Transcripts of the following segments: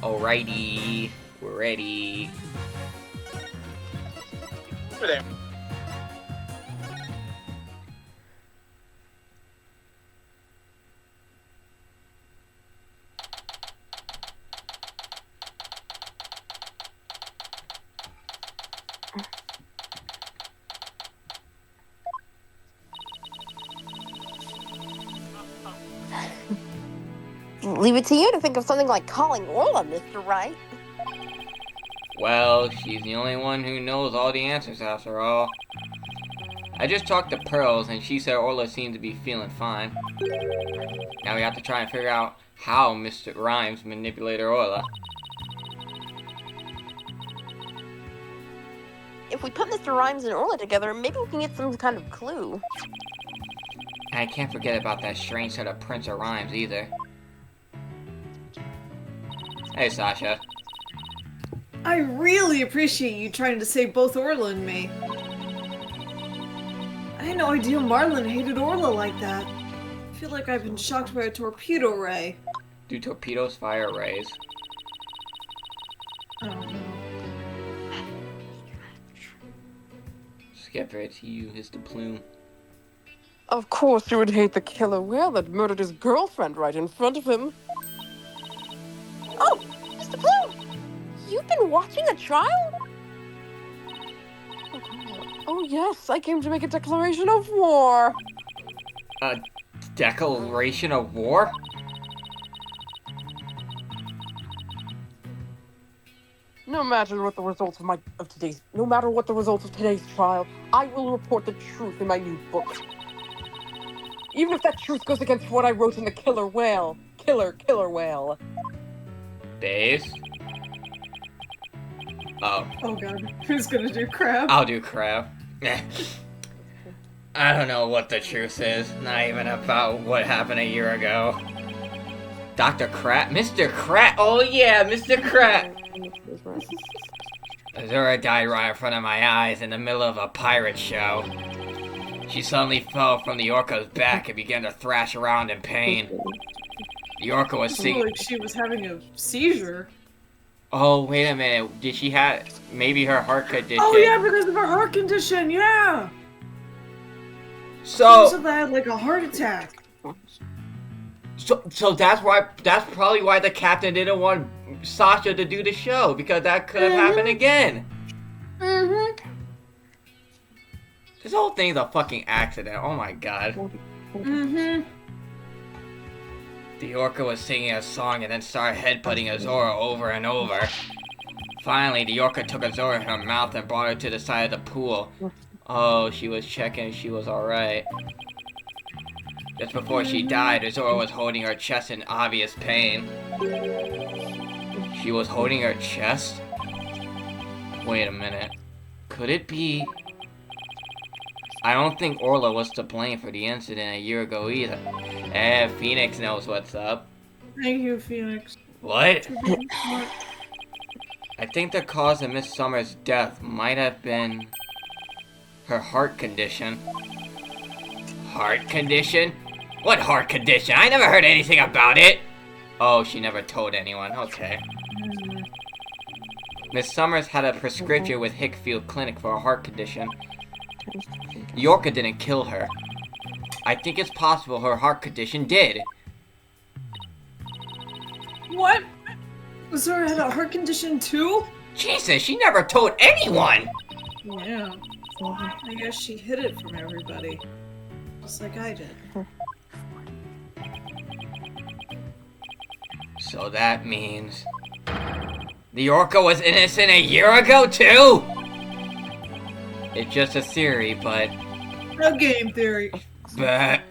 Alrighty, we're ready. Over there. Leave it to you to think of something like calling Orla, Mr. Wright. Well, she's the only one who knows all the answers after all. I just talked to Pearls and she said Orla seemed to be feeling fine. Now we have to try and figure out how Mr. Rhymes manipulated Orla. If we put Mr. Rhymes and Orla together, maybe we can get some kind of clue. And I can't forget about that strange set of Prince of Rhymes either. Hey, Sasha. I really appreciate you trying to save both Orla and me. I had no idea Marlon hated Orla like that. I feel like I've been shocked by a torpedo ray. Do torpedoes fire rays? I don't know. Skipper, it's you, it's the plume. Of course you would hate the killer whale that murdered his girlfriend right in front of him. Oh, Mr. Plume! You've been watching a trial? Oh yes, I came to make a declaration of war. A declaration of war? No matter what the results of today's trial, I will report the truth in my new book. Even if that truth goes against what I wrote in the killer whale. Killer whale. Base? Oh. Oh god, who's gonna do crab? I'll do crab. I don't know what the truth is. Not even about what happened a year ago. Dr. Crab? Mr. Crab? Oh yeah, Mr. Crab! Azura died right in front of my eyes in the middle of a pirate show. She suddenly fell from the orca's back and began to thrash around in pain. The orca was It singing. like she was having a seizure. Oh, wait a minute. Did she have maybe her heart condition? Oh yeah, because of her heart condition, yeah! So, She had like a heart attack. so that's probably why the captain didn't want Sasha to do the show, because that could have happened again. Mm-hmm. This whole thing's a fucking accident. Oh my god. Mm-hmm. The orca was singing a song and then started headbutting Azora over and over. Finally, the orca took Azora in her mouth and brought her to the side of the pool. Oh, she was checking if she was alright. Just before she died, Azora was holding her chest in obvious pain. She was holding her chest? Wait a minute. Could it be... I don't think Orla was to blame for the incident a year ago either. Phoenix knows what's up. Thank you, Phoenix. What? I think the cause of Miss Summer's death might have been her heart condition. Heart condition? What heart condition? I never heard anything about it! Oh, she never told anyone. Okay. Miss Summers had a prescription with Hickfield Clinic for a heart condition. The orca didn't kill her. I think it's possible her heart condition did. What? Azora had a heart condition too? Jesus, she never told anyone! Yeah. I guess she hid it from everybody. Just like I did. So that means... the orca was innocent a year ago too?! It's just a theory, but... No game theory. But...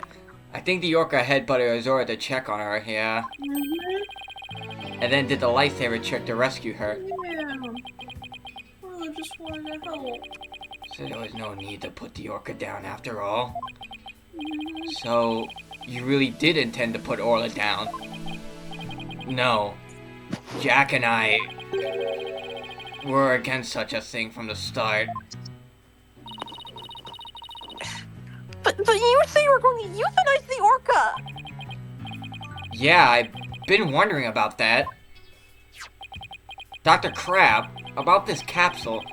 I think the orca headbutted Azora to check on her, yeah. Mm-hmm. And then did the lightsaber trick to rescue her. Yeah. Well, I just wanted to help. So there was no need to put the orca down after all. Mm-hmm. So, you really did intend to put Orla down? No. Jack and I... were against such a thing from the start. But you say you were going to euthanize the orca! Yeah, I've been wondering about that. Dr. Crab, about this capsule.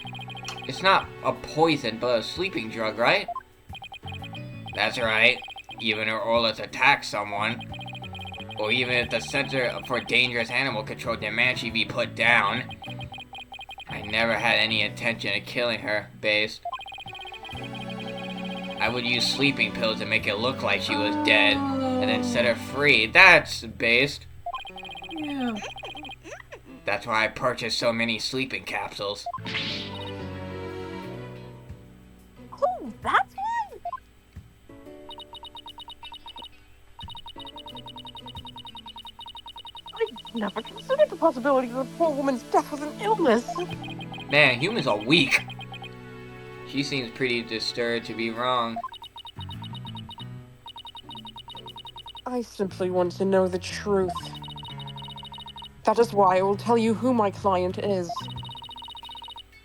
It's not a poison, but a sleeping drug, right? That's right. Even if Orla's attacked someone, or even if the Center for Dangerous Animal Control demands she be put down, I never had any intention of killing her, Based. I would use sleeping pills to make it look like she was dead, and then set her free. That's Based. Yeah. That's why I purchased so many sleeping capsules. Oh, that's why? I never considered the possibility that the poor woman's death was an illness. Man, humans are weak. She seems pretty disturbed to be wrong. I simply want to know the truth. That is why I will tell you who my client is.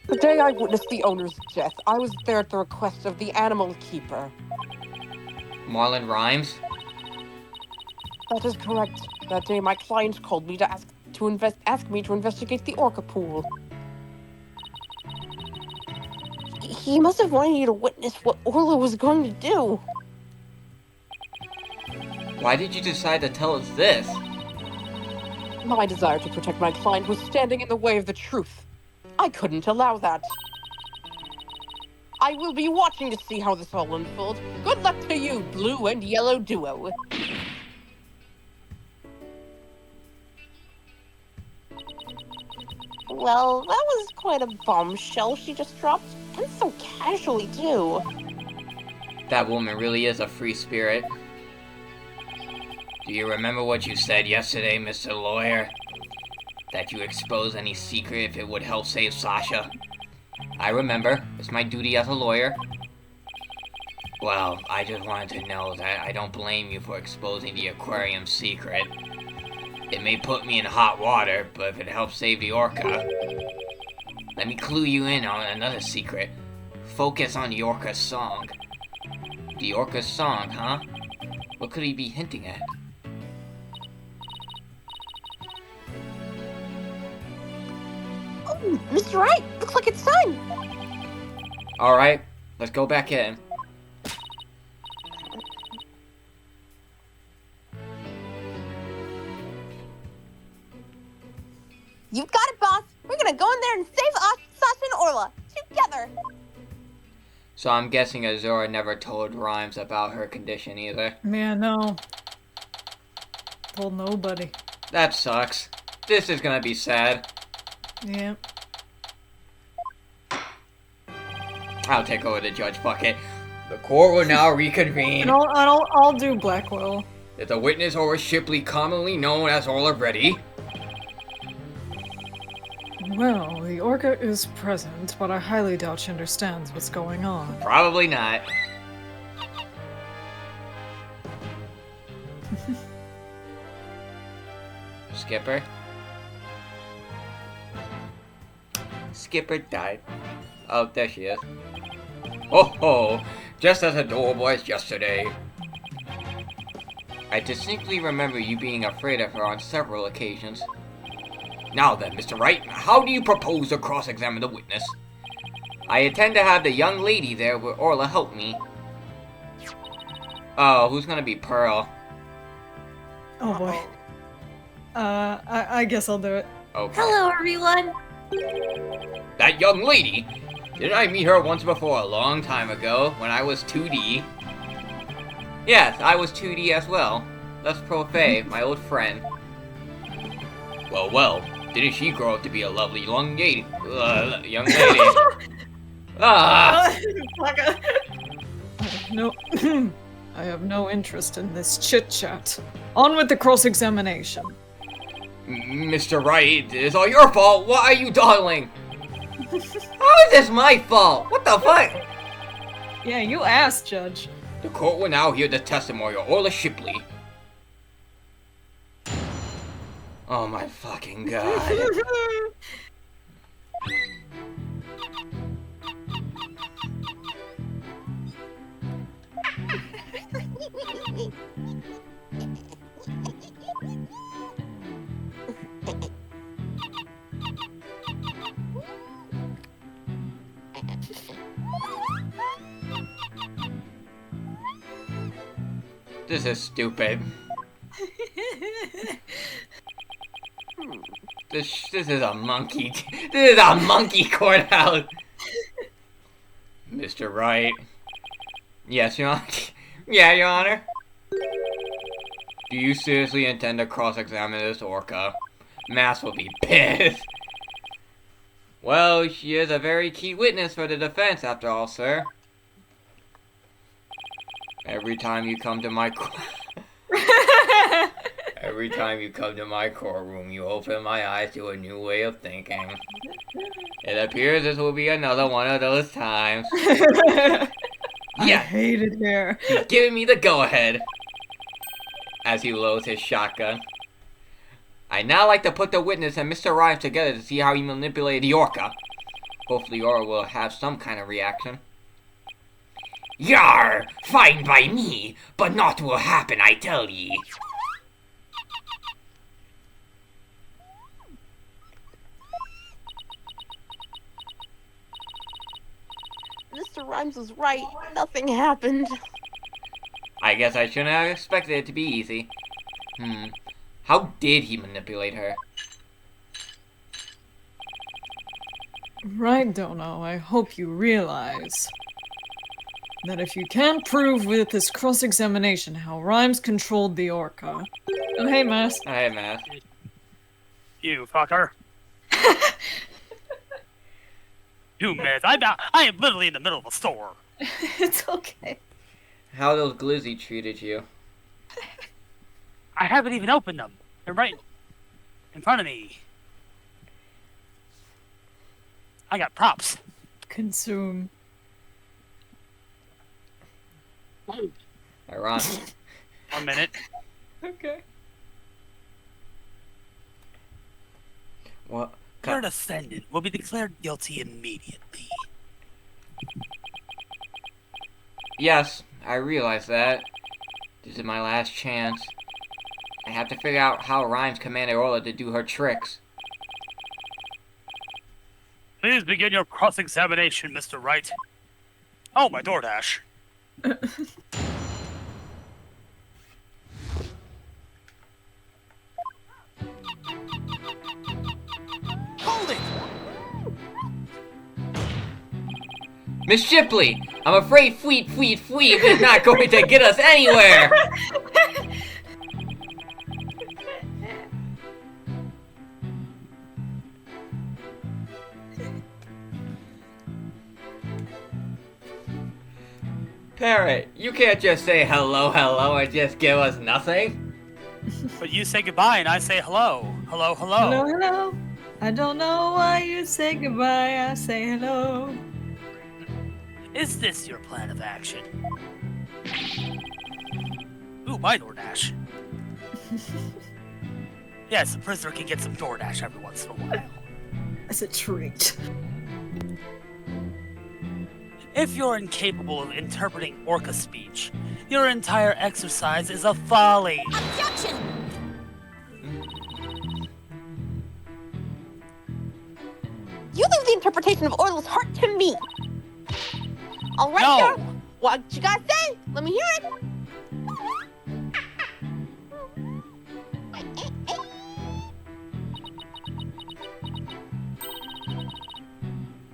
The day I witnessed the owner's death, I was there at the request of the animal keeper. Marlon Rhymes? That is correct. That day, my client called me to ask me to investigate the orca pool. He must have wanted you to witness what Orla was going to do. Why did you decide to tell us this? My desire to protect my client was standing in the way of the truth. I couldn't allow that. I will be watching to see how this all unfolds. Good luck to you, blue and yellow duo. Well, that was quite a bombshell she just dropped. And so casually, too. That woman really is a free spirit. Do you remember what you said yesterday, Mr. Lawyer? That you expose any secret if it would help save Sasha? I remember. It's my duty as a lawyer. Well, I just wanted to know that I don't blame you for exposing the aquarium secret. It may put me in hot water, but if it helps save the orca... Let me clue you in on another secret. Focus on the orca's song. The orca's song, huh? What could he be hinting at? Oh, Mr. Wright, looks like it's time. Alright, let's go back in. You got it, boss. We're gonna go in there and save us, Sasha and Orla, together. So I'm guessing Azura never told Rhymes about her condition either. Man, no. Told nobody. That sucks. This is gonna be sad. Yeah. I'll take over the judge, fuck it. The court will now reconvene. And I'll do Blackwell. Is the witness Orla Shipley, commonly known as Orla, ready? Well, the orca is present, but I highly doubt she understands what's going on. Probably not. Skipper? Skipper died. Oh, there she is. Oh ho! Just as adorable as yesterday. I distinctly remember you being afraid of her on several occasions. Now then, Mr. Wright, how do you propose to cross-examine the witness? I intend to have the young lady there with Orla help me. Oh, who's gonna be Pearl? Oh boy. I guess I'll do it. Okay. Hello, everyone. That young lady? Didn't I meet her once before a long time ago, when I was 2D? Yes, I was 2D as well. That's Profay, my old friend. Well, didn't she grow up to be a lovely young lady? Ah! No, I have no interest in this chit-chat. On with the cross-examination. Mr. Wright, it's all your fault. Why are you dawdling? How is this my fault? What the fuck? Yeah, you asked, Judge. The court will now hear the testimony of Orla Shipley. Oh my fucking god. This is stupid. This is a monkey. This is a monkey courthouse. Mr. Wright. Yes, Your Honor. Yeah, Your Honor. Do you seriously intend to cross-examine this orca? Mass will be pissed. Well, she is a very key witness for the defense, after all, sir. Every time you come to my courtroom, you open my eyes to a new way of thinking. It appears this will be another one of those times. I Yeah, hate it here. he's giving me the go-ahead. As he loads his shotgun. I'd now like to put the witness and Mr. Rhymes together to see how he manipulated the orca. Hopefully the orca will have some kind of reaction. Yar! Fine by me, but naught will happen, I tell ye. Mr. Rhymes was right. Nothing happened. I guess I shouldn't have expected it to be easy. How did he manipulate her? Right, Dono, I hope you realize that if you can't prove with this cross-examination how Rhymes controlled the orca... Oh, hey, Mass. Hey, Matt. You fucker. 2 minutes. I am literally in the middle of a store. It's okay. How those glizzy treated you? I haven't even opened them. They're right in front of me. I got props. Consume. Ironic. 1 minute. Okay. What? Your descendant will be declared guilty immediately. Yes, I realize that. This is my last chance. I have to figure out how Rhymes commanded Orla to do her tricks. Please begin your cross-examination, Mr. Wright. Oh, my DoorDash. Hold it! Miss Shipley, I'm afraid fleet is not going to get us anywhere. Parrot, you can't just say hello and just give us nothing. But you say goodbye and I say hello. Hello, hello. Hello, hello. I don't know why you say goodbye, I say hello. Is this your plan of action? Ooh, my DoorDash. Yes, a prisoner can get some DoorDash every once in a while. As a treat. If you're incapable of interpreting orca speech, your entire exercise is a folly. Objection! You leave the interpretation of Orla's heart to me. All right, No. sir. What you gotta say? Let me hear it.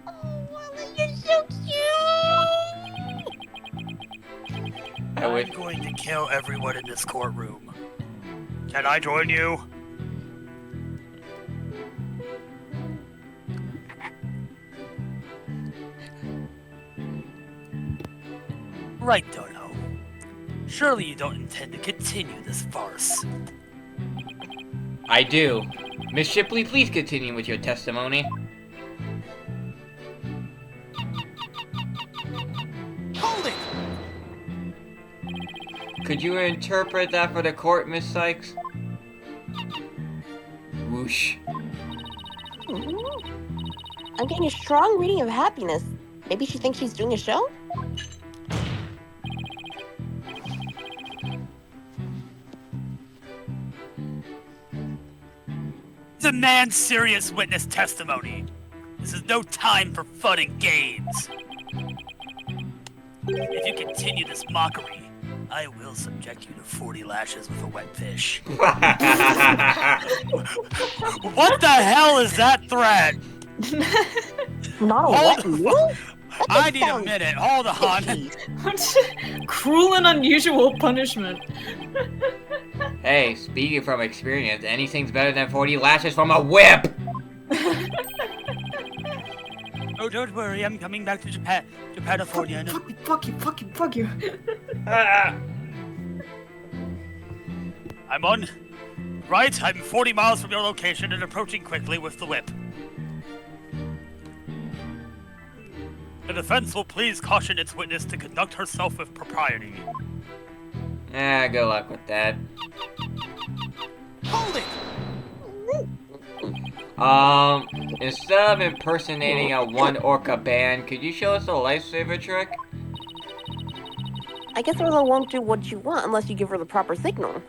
Oh, Orla, you're so cute. I'm going to kill everyone in this courtroom. Can I join you? Right, Dono. Surely you don't intend to continue this farce. I do. Miss Shipley, please continue with your testimony. Hold it! Could you interpret that for the court, Miss Sykes? Whoosh. I'm getting a strong reading of happiness. Maybe she thinks she's doing a show? Demand serious witness testimony. This is no time for fun and games. If you continue this mockery, I will subject you to 40 lashes with a wet fish. What the hell is that threat? Not a Hold wet the noodle? I need a minute. Hold on. Cruel and unusual punishment. Hey, speaking from experience, anything's better than 40 lashes from a whip! Oh, don't worry. I'm coming back to California. Fuck you. I'm on. Right, I'm 40 miles from your location and approaching quickly with the whip. The defense will please caution its witness to conduct herself with propriety. Good luck with that. Hold it! Instead of impersonating a one orca band, could you show us a lifesaver trick? I guess Orla won't do what you want unless you give her the proper signal.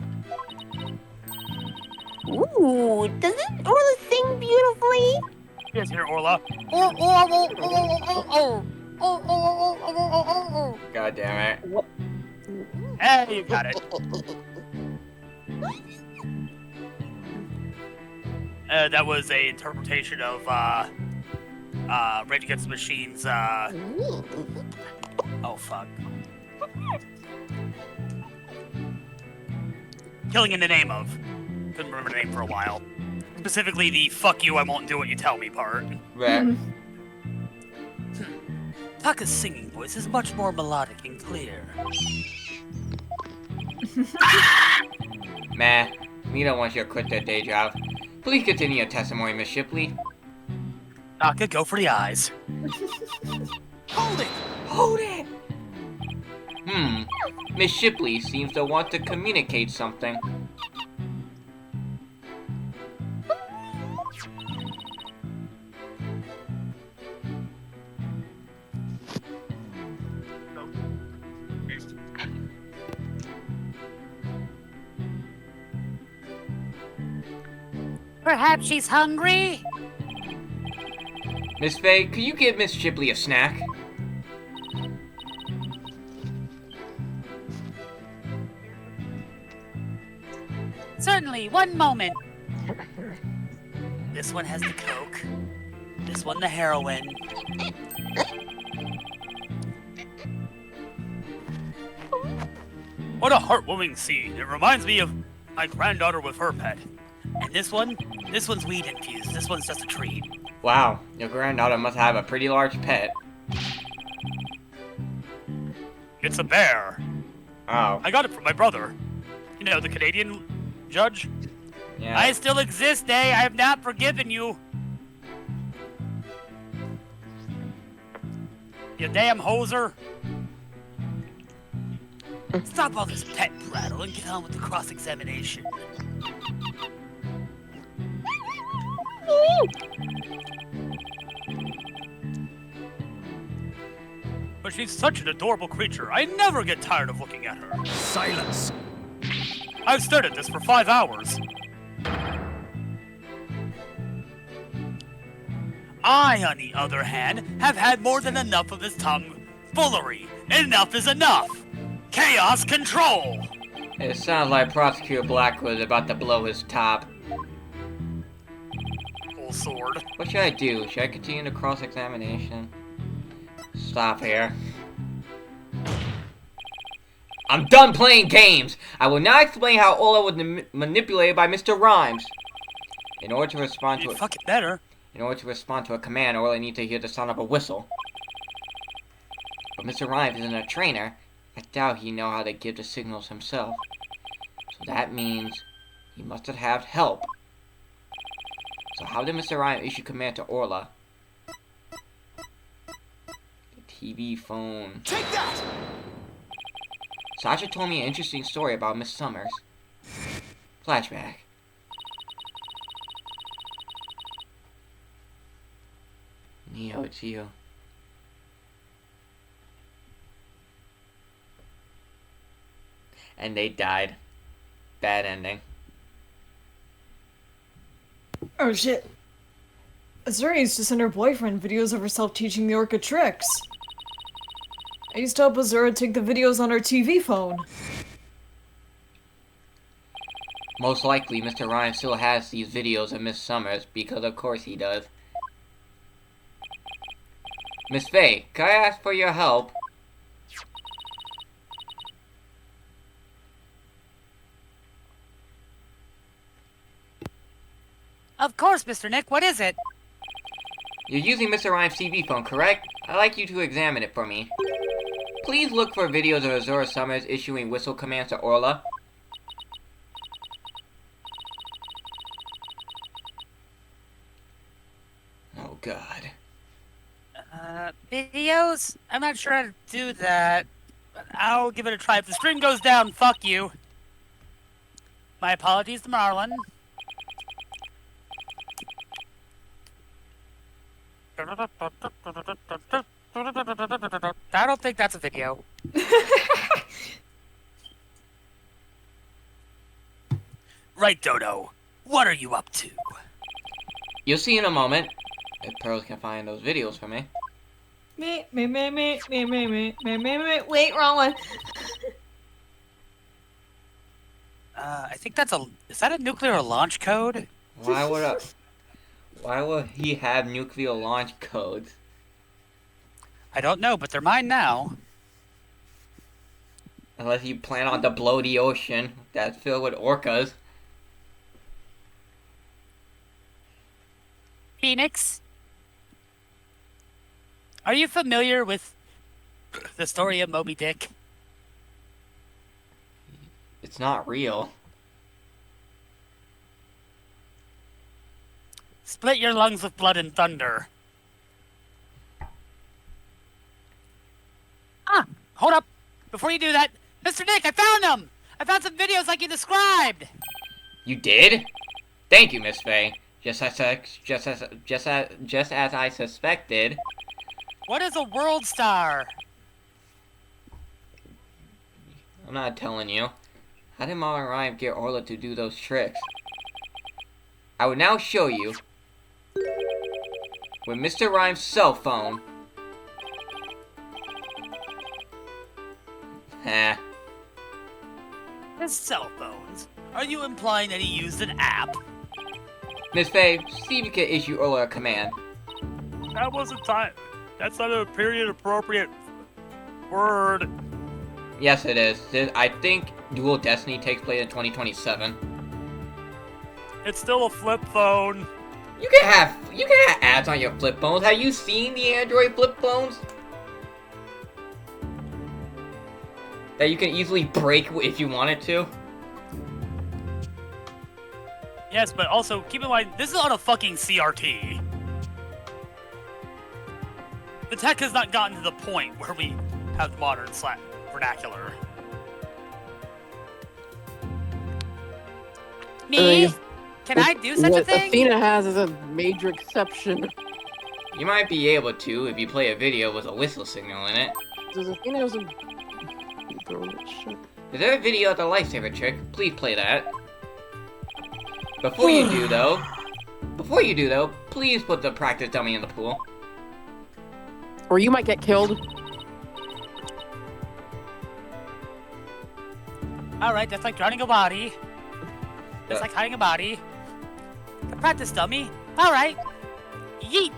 Ooh, doesn't Orla sing beautifully? Yes, here, Orla. God damn it. Hey, you got it. That was a interpretation of, Rage Against the Machine's, oh, fuck. Killing in the Name of. Couldn't remember the name for a while. Specifically the fuck you, I won't do what you tell me part. Right. Taka's singing voice is much more melodic and clear. Meh. Nita wants you to quit that day job. Please continue your testimony, Miss Shipley. Taka, go for the eyes. Hold it! Hold it! Miss Shipley seems to want to communicate something. Perhaps she's hungry? Miss Faye, could you give Miss Shipley a snack? Certainly, one moment. This one has the coke. This one the heroin. What a heartwarming scene. It reminds me of my granddaughter with her pet. And this one's weed infused. This one's just a treat. Wow, your granddaughter must have a pretty large pet. It's a bear. Oh. I got it from my brother. You know, the Canadian judge. Yeah. I still exist, eh? I have not forgiven you. You damn hoser. Stop all this pet prattle and get on with the cross-examination. But she's such an adorable creature. I never get tired of looking at her. Silence! I've stared at this for 5 hours. I, on the other hand, have had more than enough of this tomfoolery. Enough is enough! Chaos control! It sounds like Prosecutor Blackwood is about to blow his top. Full sword. What should I do? Should I continue the cross-examination? Stop here. I'm done playing games! I will now explain how Ola was manipulated by Mr. Rhymes. In order to respond to You fucking better. In order to respond to a command, Ola needs to hear the sound of a whistle. But Mr. Rhymes isn't a trainer. I doubt he knows how to give the signals himself. So that means he must have had help. So how did Mr. Rhymes issue command to Orla? The TV phone. Take that! Sasha told me an interesting story about Miss Summers. Flashback. Neo, it's you. And they died. Bad ending. Oh shit. Azuri used to send her boyfriend videos of herself teaching the orca tricks. I used to help Azura take the videos on her TV phone. Most likely, Mr. Ryan still has these videos of Miss Summers, because of course he does. Miss Faye, can I ask for your help? Of course, Mr. Nick. What is it? You're using Mr. Ryan's TV phone, correct? I'd like you to examine it for me. Please look for videos of Azura Summers issuing whistle commands to Orla. Oh god. Videos? I'm not sure how to do that. But I'll give it a try. If the string goes down, fuck you. My apologies to Marlon. I don't think that's a video. Right, Dodo. What are you up to? You'll see in a moment. If Pearls can find those videos for me. Me. Wait, wrong one. I think that's a... Is that a nuclear launch code? Why would he have nuclear launch codes? I don't know, but they're mine now. Unless you plan on to blow the ocean that's filled with orcas. Phoenix? Are you familiar with the story of Moby Dick? It's not real. Split your lungs with blood and thunder. Ah, hold up. Before you do that, Mr. Nick, I found them! I found some videos like you described! You did? Thank you, Miss Faye. Just as I suspected. What is a world star? I'm not telling you. How did Mom and Ryan get Orla to do those tricks? I will now show you. With Mr. Ryan's cell phone. Heh. His cell phones. Are you implying that he used an app? Miss Faye, see if you can issue Orla a command. That wasn't time. That's not a period appropriate word. Yes, it is. I think Duel Destiny takes place in 2027. It's still a flip phone. You can have ads on your flip phones. Have you seen the Android flip phones? That you can easily break if you wanted to. Yes, but also keep in mind this is on a fucking CRT. The tech has not gotten to the point where we have modern vernacular. Me? Can I do such a What thing? Athena has is a major exception. You might be able to if you play a video with a whistle signal in it. Does Athena have some... shit? Is there a video of the lightsaber trick? Please play that. Before you do though, please put the practice dummy in the pool. Or you might get killed. Alright, that's like drowning a body. That's like hiding a body. The practice dummy. Alright. Yeet.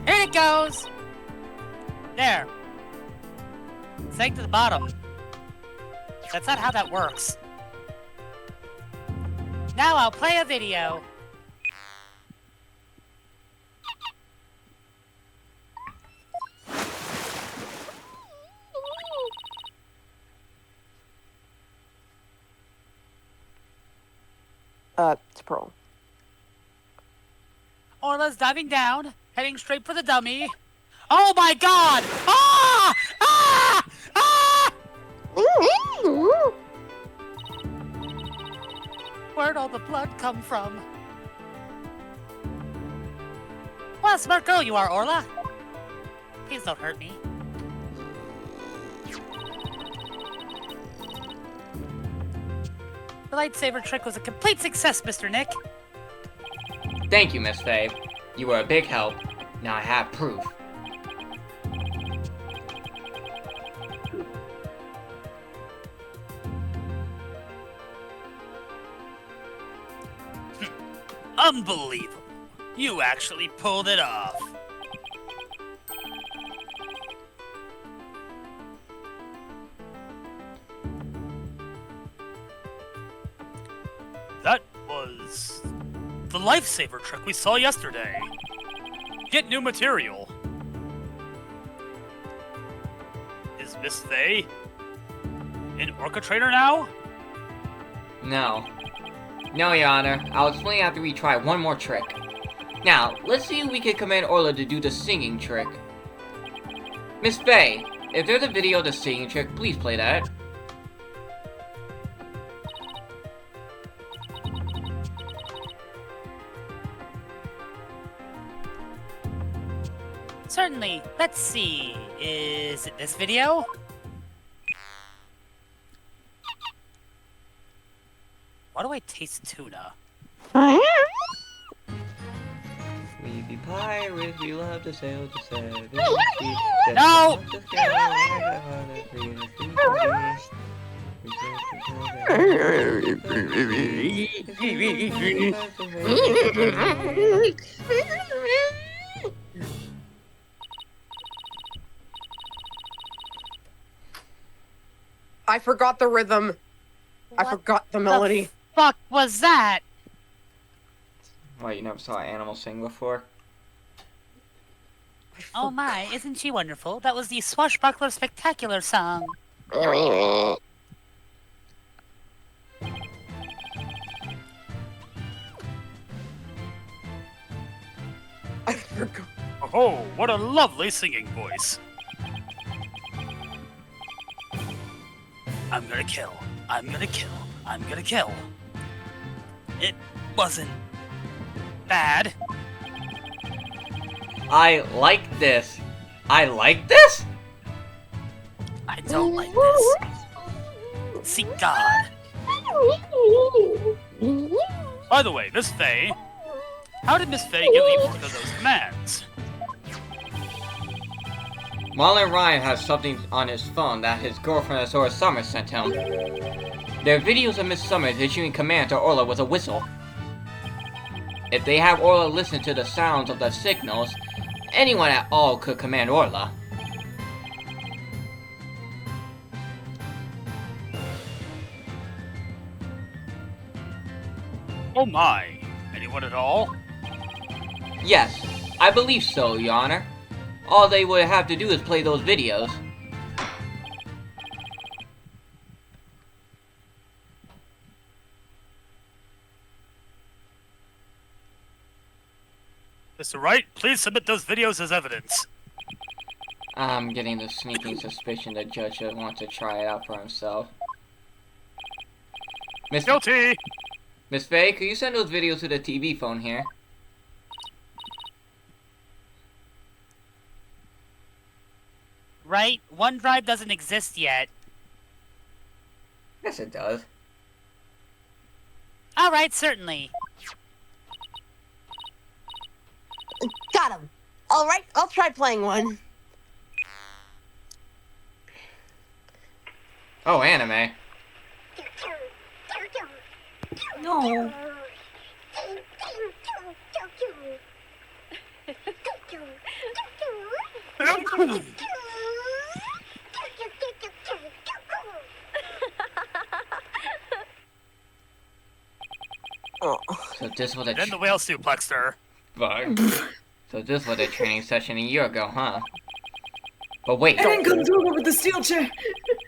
Here it goes. There. Sank to the bottom. That's not how that works. Now I'll play a video. It's Pearl. Orla's diving down, heading straight for the dummy. Oh my god! Ah! Ah! Ah! Where'd all the blood come from? What a smart girl you are, Orla. Please don't hurt me. The lightsaber trick was a complete success, Mr. Nick. Thank you, Miss Faye. You were a big help. Now I have proof. Unbelievable. You actually pulled it off. That was the lifesaver trick we saw yesterday. Get new material. Is Miss Faye an Orca trainer now? No. No, Your Honor. I'll explain after we try one more trick. Now, let's see if we can command Orla to do the singing trick. Miss Faye, if there's a video of the singing trick, please play that. Certainly. Let's see. Is it this video? Why do I taste tuna? We be pirates, we love to sail to seven seas. No! I forgot the rhythm. I forgot the melody. Fuck was that? Why, you never saw an animal sing before? Oh my, isn't she wonderful? That was the Swashbuckler Spectacular song. I forgot. Oh, what a lovely singing voice. I'm gonna kill. I'm gonna kill. I'm gonna kill. It wasn't bad. I like this. I like this? I don't like this. Seek God. By the way, Miss Faye, how did Miss Faye give the order those commands? Marlon Ryan has something on his phone that his girlfriend Azora Summers sent him. There are videos of Miss Summers issuing command to Orla with a whistle. If they have Orla listen to the sounds of the signals, anyone at all could command Orla. Oh my, anyone at all? Yes, I believe so, Your Honor. All they would have to do is play those videos. Mr. Wright, please submit those videos as evidence. I'm getting the sneaking suspicion the judge just wants to try it out for himself. Guilty! Miss Faye, could you send those videos to the TV phone here? Right? OneDrive doesn't exist yet. Yes, it does. Alright, certainly. Got him. All right, I'll try playing one. Oh, anime. No. So this was a Then the whale suplexed her. bug. So this was a training session a year ago, huh? But wait. I didn't come through with the steel chair.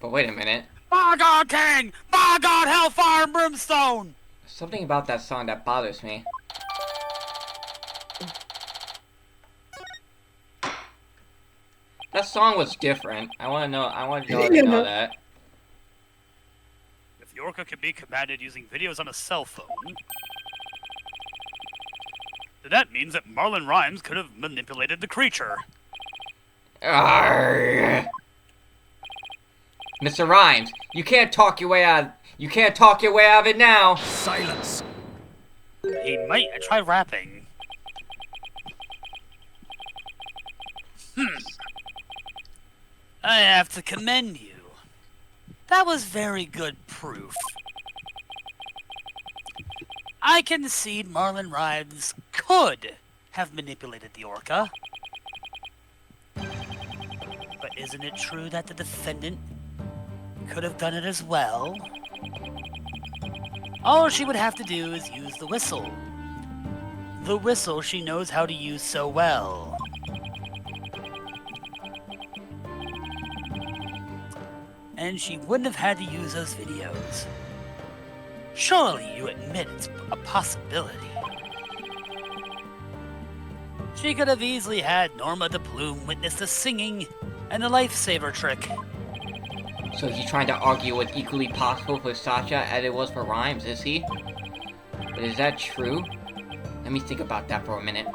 But wait a minute. My God, King! My God, Hellfire and Brimstone! Something about that song that bothers me. That song was different. I want y'all to know that. If the Orca can be commanded using videos on a cell phone, then that means that Marlon Rhymes could have manipulated the creature. Arrgh. Mr. Rhymes, you can't talk your way out of it now. Silence! He might try rapping. I have to commend you. That was very good proof. I concede Marlon Rhymes could have manipulated the orca. But isn't it true that the defendant could have done it as well? All she would have to do is use the whistle. The whistle she knows how to use so well. And she wouldn't have had to use those videos. Surely you admit it's a possibility. She could have easily had Norma de Plume witness the singing and the lifesaver trick. So he's trying to argue it's equally possible for Sasha as it was for Rhymes, is he? But is that true? Let me think about that for a minute.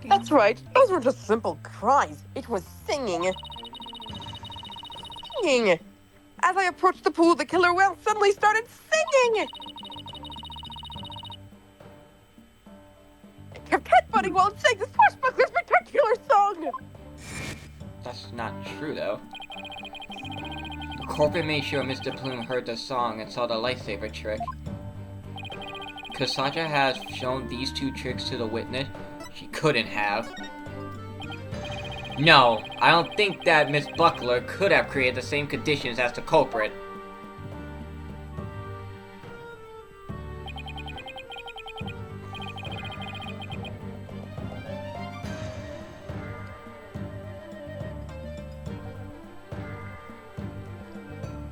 That's right. Those were just simple cries. It was singing. Singing. As I approached the pool, the killer whale suddenly started singing. It kept headbutting while it sang the swashbuckler spectacular song. That's not true, though. The culprit made sure Mr. Plume heard the song and saw the lifesaver trick. Because Sasha has shown these two tricks to the witness, she couldn't have. No, I don't think that Miss Buckler could have created the same conditions as the culprit.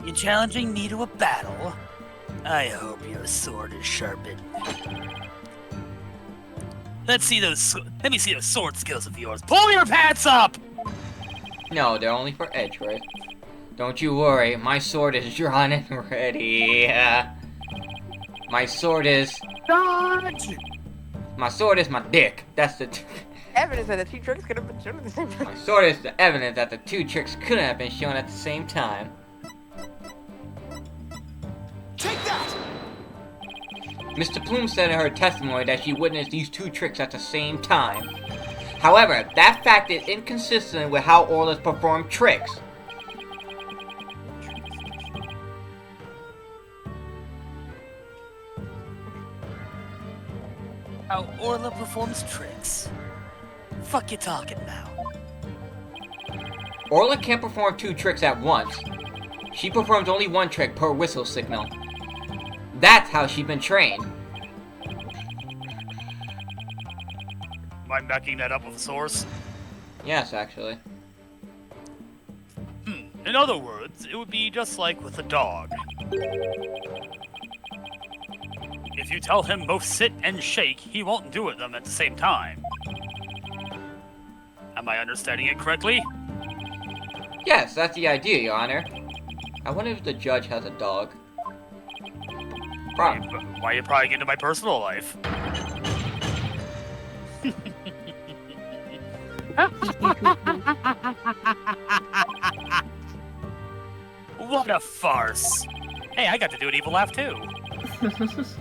You challenging me to a battle? I hope your sword is sharpened. Let me see those sword skills of yours. Pull your pants up! No, they're only for Edgeworth. Don't you worry, my sword is drawn and ready. My sword is... Dodge! My sword is my dick. That's the... Evidence that the two tricks could have been shown at the same time. My sword is the evidence that the two tricks couldn't have been shown at the same time. Take that! Mr. Plume said in her testimony that she witnessed these two tricks at the same time. However, that fact is inconsistent with how Orlas performed tricks. How Orla performs tricks? Fuck you talking about? Orla can't perform two tricks at once. She performs only one trick per whistle signal. That's how she's been trained. Am I backing that up with a source? Yes, actually. In other words, it would be just like with a dog. If you tell him both sit and shake, he won't do it them at the same time. Am I understanding it correctly? Yes, that's the idea, Your Honor. I wonder if the judge has a dog. Why are you prying into my personal life? What a farce! Hey, I got to do an evil laugh too.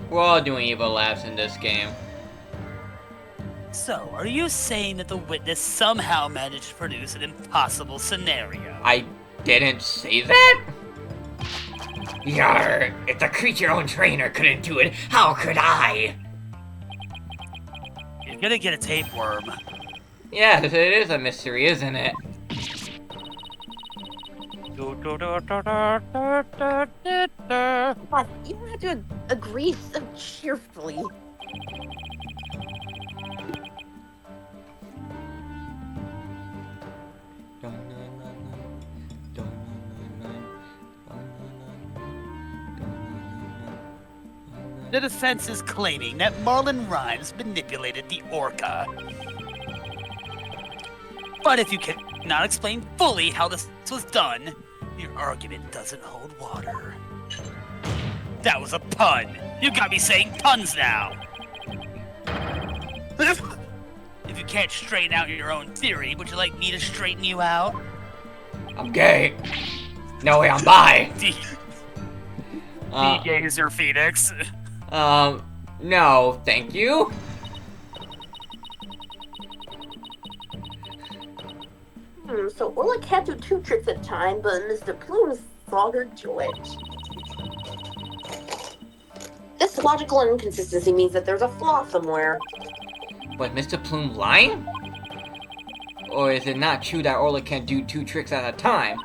We're all doing evil laughs in this game. So, are you saying that the witness somehow managed to produce an impossible scenario? I didn't say that? Yarr! If the creature-owned trainer couldn't do it, how could I? You're gonna get a tapeworm. Yes, it is a mystery, isn't it? God, you don't have to agree so cheerfully. The defense is claiming that Marlon Rhymes manipulated the orca. But if you cannot explain fully how this was done, your argument doesn't hold water. That was a pun. You got me saying puns now. If you can't straighten out your own theory, would you like me to straighten you out? I'm gay. No way, I'm bi. Gazer Phoenix. No, thank you. So Orla can't do two tricks at a time, but Mr. Plume frog or do it. This logical inconsistency means that there's a flaw somewhere. Was Mr. Plume lying? Or is it not true that Orla can do 2 tricks at a time?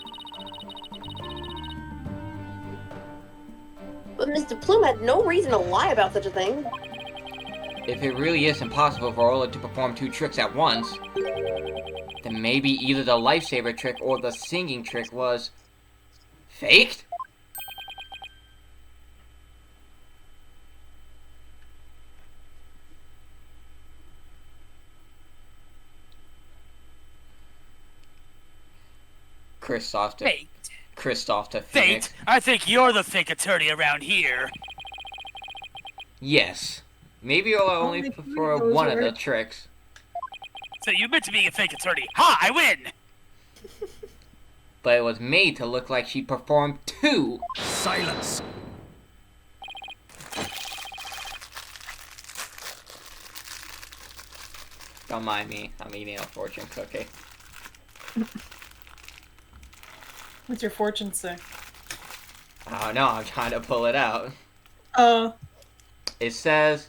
But Mr. Plume had no reason to lie about such a thing. If it really is impossible for Orla to perform 2 tricks at once, then maybe either the lifesaver trick or the singing trick was faked? Kristoff to Phoenix. Fate? I think you're the fake attorney around here. Yes. Maybe Orla only performed one of the tricks. So you meant to be a fake attorney. Ha! I win! But it was made to look like she performed 2. Silence. Don't mind me. I'm eating a fortune cookie. What's your fortune say? I don't know. I'm trying to pull it out. It says,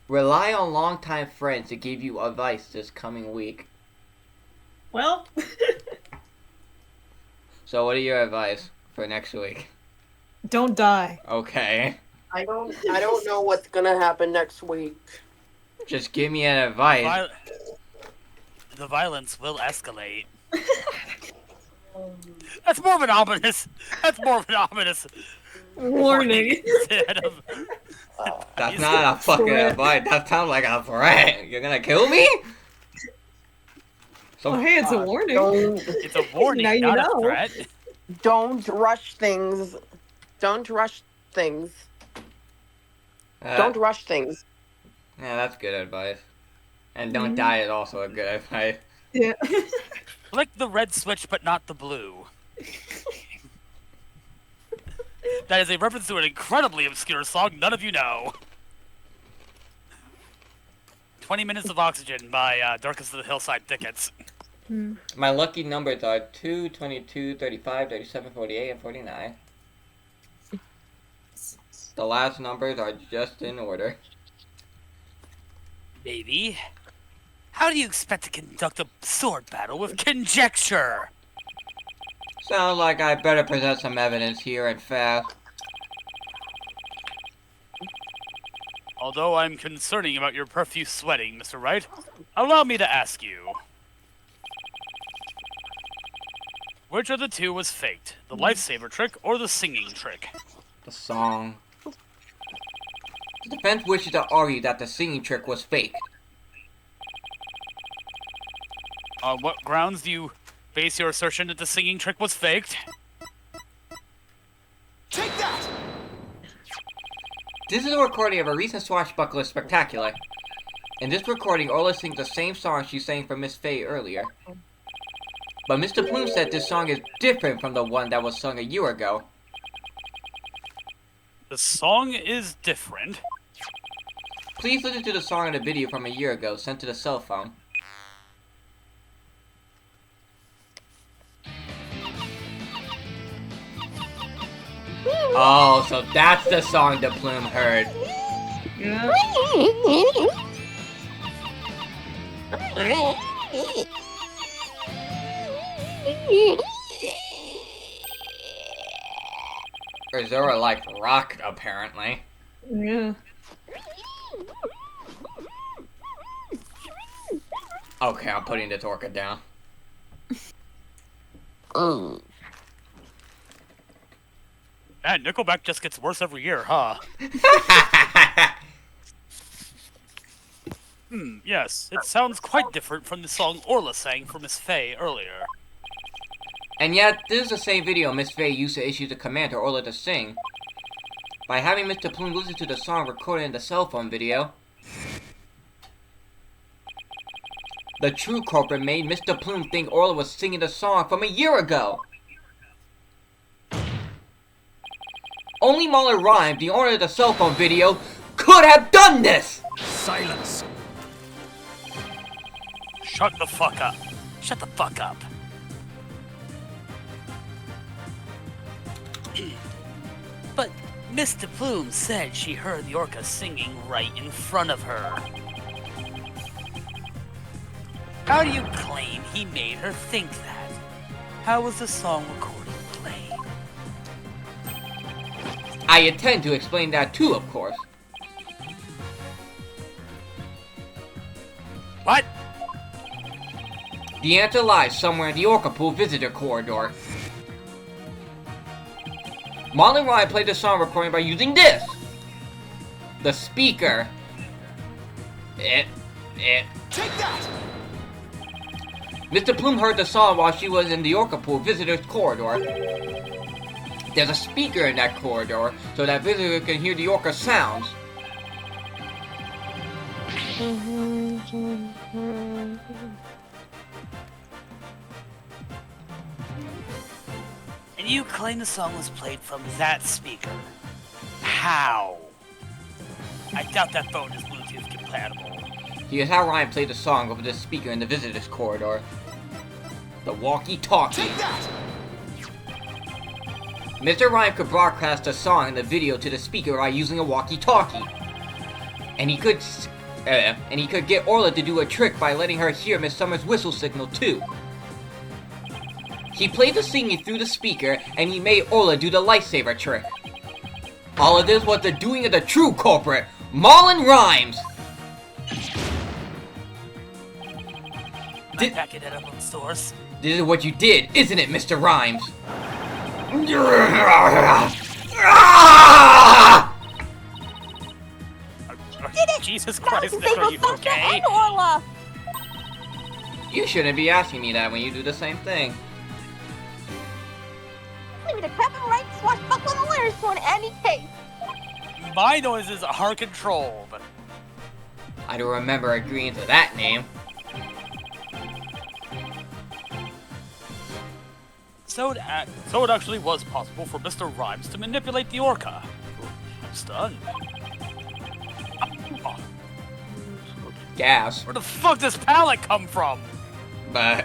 rely on longtime friends to give you advice this coming week. Well. So what are your advice for next week? Don't die. Okay. I don't know what's gonna happen next week. Just give me an advice. The violence will escalate. That's more of an ominous Warning. instead of. That's not a fucking advice. That sounds like a threat. You're gonna kill me? So, Oh, hey, it's a warning. It's a warning, Now you not know. a threat. Don't rush things. Don't rush things. Don't rush things. Yeah, that's good advice. And don't die is also a good advice. Yeah. Flick the red switch, but not the blue. That is a reference to an incredibly obscure song none of you know. 20 Minutes of Oxygen by Darkest of the Hillside Thickets. My lucky numbers are 2, 22, 35, 37, 48, and 49. The last numbers are just in order. Baby, how do you expect to conduct a sword battle with conjecture? Sounds like I better present some evidence here and fast. Although I'm concerning about your profuse sweating, Mr. Wright, allow me to ask you. Which of the two was faked? The lifesaver trick or the singing trick? The song. The defense wishes to argue that the singing trick was fake. On what grounds do you base your assertion that the singing trick was faked? Take that! This is a recording of a recent Swashbuckler Spectacular. In this recording, Orla sings the same song she sang for Miss Faye earlier. But Mr. Plume said this song is different from the one that was sung a year ago. The song is different. Please listen to the song in the video from a year ago, sent to the cell phone. Oh, so that's the song the Plume heard. Yeah. Or Zora like rock, apparently. Yeah. Okay, I'm putting the Torka down. Man, Nickelback just gets worse every year, huh? Yes, it sounds quite different from the song Orla sang for Miss Faye earlier. And yet, this is the same video Miss Faye used to issue the command to Orla to sing. By having Mr. Plume listen to the song recorded in the cell phone video, the true culprit made Mr. Plume think Orla was singing the song from a year ago. Only Mahler Rhyme, the owner of the cell phone video, could have done this! Silence. Shut the fuck up. Shut the fuck up. But Mr. Plume said she heard the orca singing right in front of her. How do you claim he made her think that? How was the song recording played? I intend to explain that too, of course. What? The answer lies somewhere in the Orca Pool visitor corridor. Marlon and Wright played the song recording by using this. The speaker. Take that! Mr. Plume heard the song while she was in the Orca Pool visitor's corridor. There's a speaker in that corridor so that visitor can hear the orca sounds. And you claim the song was played from that speaker. How? I doubt that phone is Bluetooth compatible. Here's how Ryan played the song over the speaker in the visitor's corridor. The walkie-talkie. Mr. Ryan could broadcast the song and the video to the speaker by using a walkie-talkie. And he could get Orla to do a trick by letting her hear Miss Summer's whistle signal too. He played the singing through the speaker, and he made Orla do the lightsaber trick. All of this was the doing of the true culprit, Marlon Rhymes. Back it up on source. This is what you did, isn't it, Mr. Rhymes? Jesus Christ, Nick, Save are you Sasha okay? and Orla! You shouldn't be asking me that when you do the same thing. Leave me to Kevin Wright, swashbuckling lawyers for in any case. My noises are controlled. I don't remember agreeing to that name. So it actually was possible for Mr. Rhymes to manipulate the orca. I'm stunned. Oh, Gas. where the fuck does pallet come from? But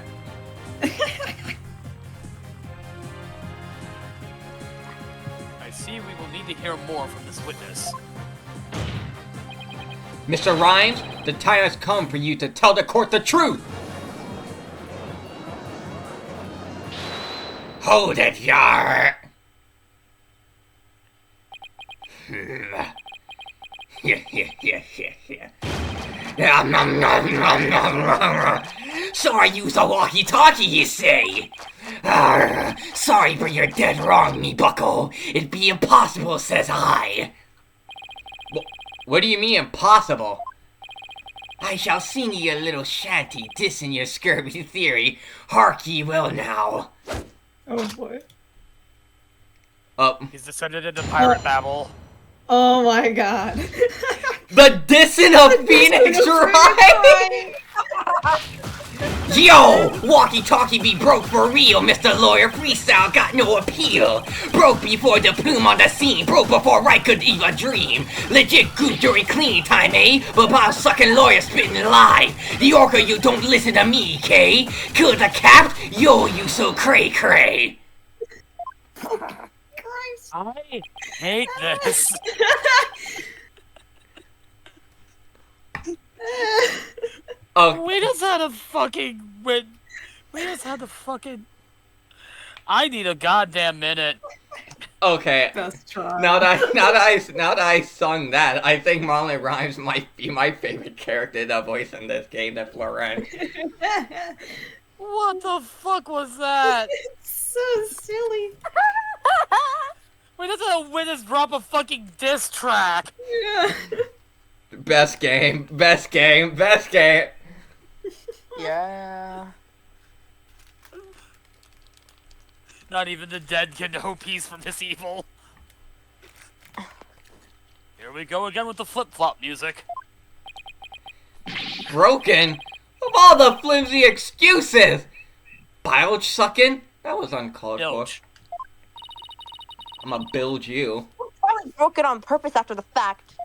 I see we will need to hear more from this witness. Mr. Rhymes, the time has come for you to tell the court the truth! Hold it, Yar! So I use a walkie-talkie, you say? Sorry for your dead wrong, me bucko. It'd be impossible, says I. What do you mean, impossible? I shall sing ye a little shanty, dissing your scurvy theory. Hark ye well now. Oh boy. He's descended into pirate babble. Oh my god. The dissing of Phoenix Wright? Yo! Walkie-talkie be broke for real, Mr. Lawyer. Freestyle got no appeal. Broke before the plume on the scene. Broke before Wright could even dream. Legit goop during clean time, eh? But by sucking lawyer spitting lie. The orca, you don't listen to me, K. Kill the cap? Yo, you so cray-cray. I hate this. Oh, We just had a fucking I need a goddamn minute. okay. Best try. Now that I sung that, I think Marlon Rhymes might be my favorite character to voice in this game, the Florent. What the fuck was that? So silly. We just had a witness drop a fucking diss track. Yeah. Best game, best game, best game. Yeah. Not even the dead can know peace from this evil. Here we go again with the flip-flop music. Broken? Of all the flimsy excuses! Bilge sucking? That was uncalled for. Bilge. I'ma bilge you. Probably broke it on purpose after the fact.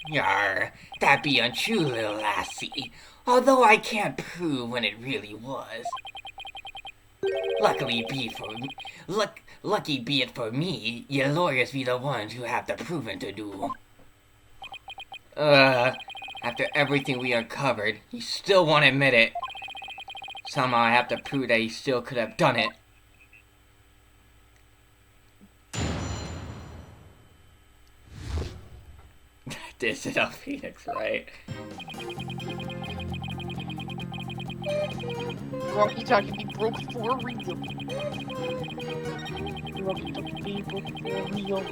Yar, that be untrue, little lassie. Although I can't prove when it really was. Lucky be it for me, your lawyers be the ones who have the proving to do. After everything we uncovered, he still won't admit it. Somehow I have to prove that he still could have done it. This is a Phoenix, right? Walkie-talkie be broke for real. Walkie-talkie be broke for real.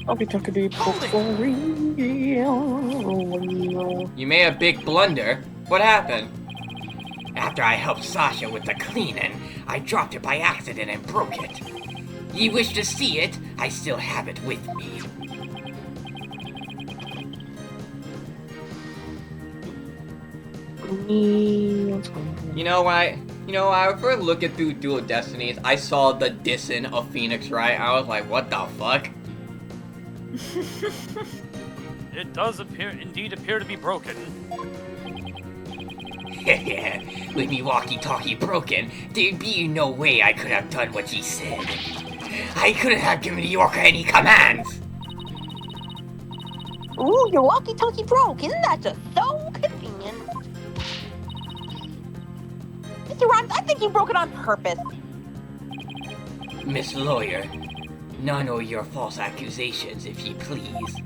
Walkie-talkie be broke for real. You made a big blunder. What happened? After I helped Sasha with the cleaning, I dropped it by accident and broke it. You wish to see it? I still have it with me. You know what? I first looking through Duel Destinies, I saw the dissing of Phoenix Wright. I was like, what the fuck? It does indeed appear to be broken. With me walkie-talkie broken, there'd be no way I could have done what she said. I couldn't have given the Orca any commands. Ooh, your walkie-talkie broke. Isn't that just so convenient? Mr. Rhymes, I think you broke it on purpose. Miss Lawyer, none of your false accusations, if ye please.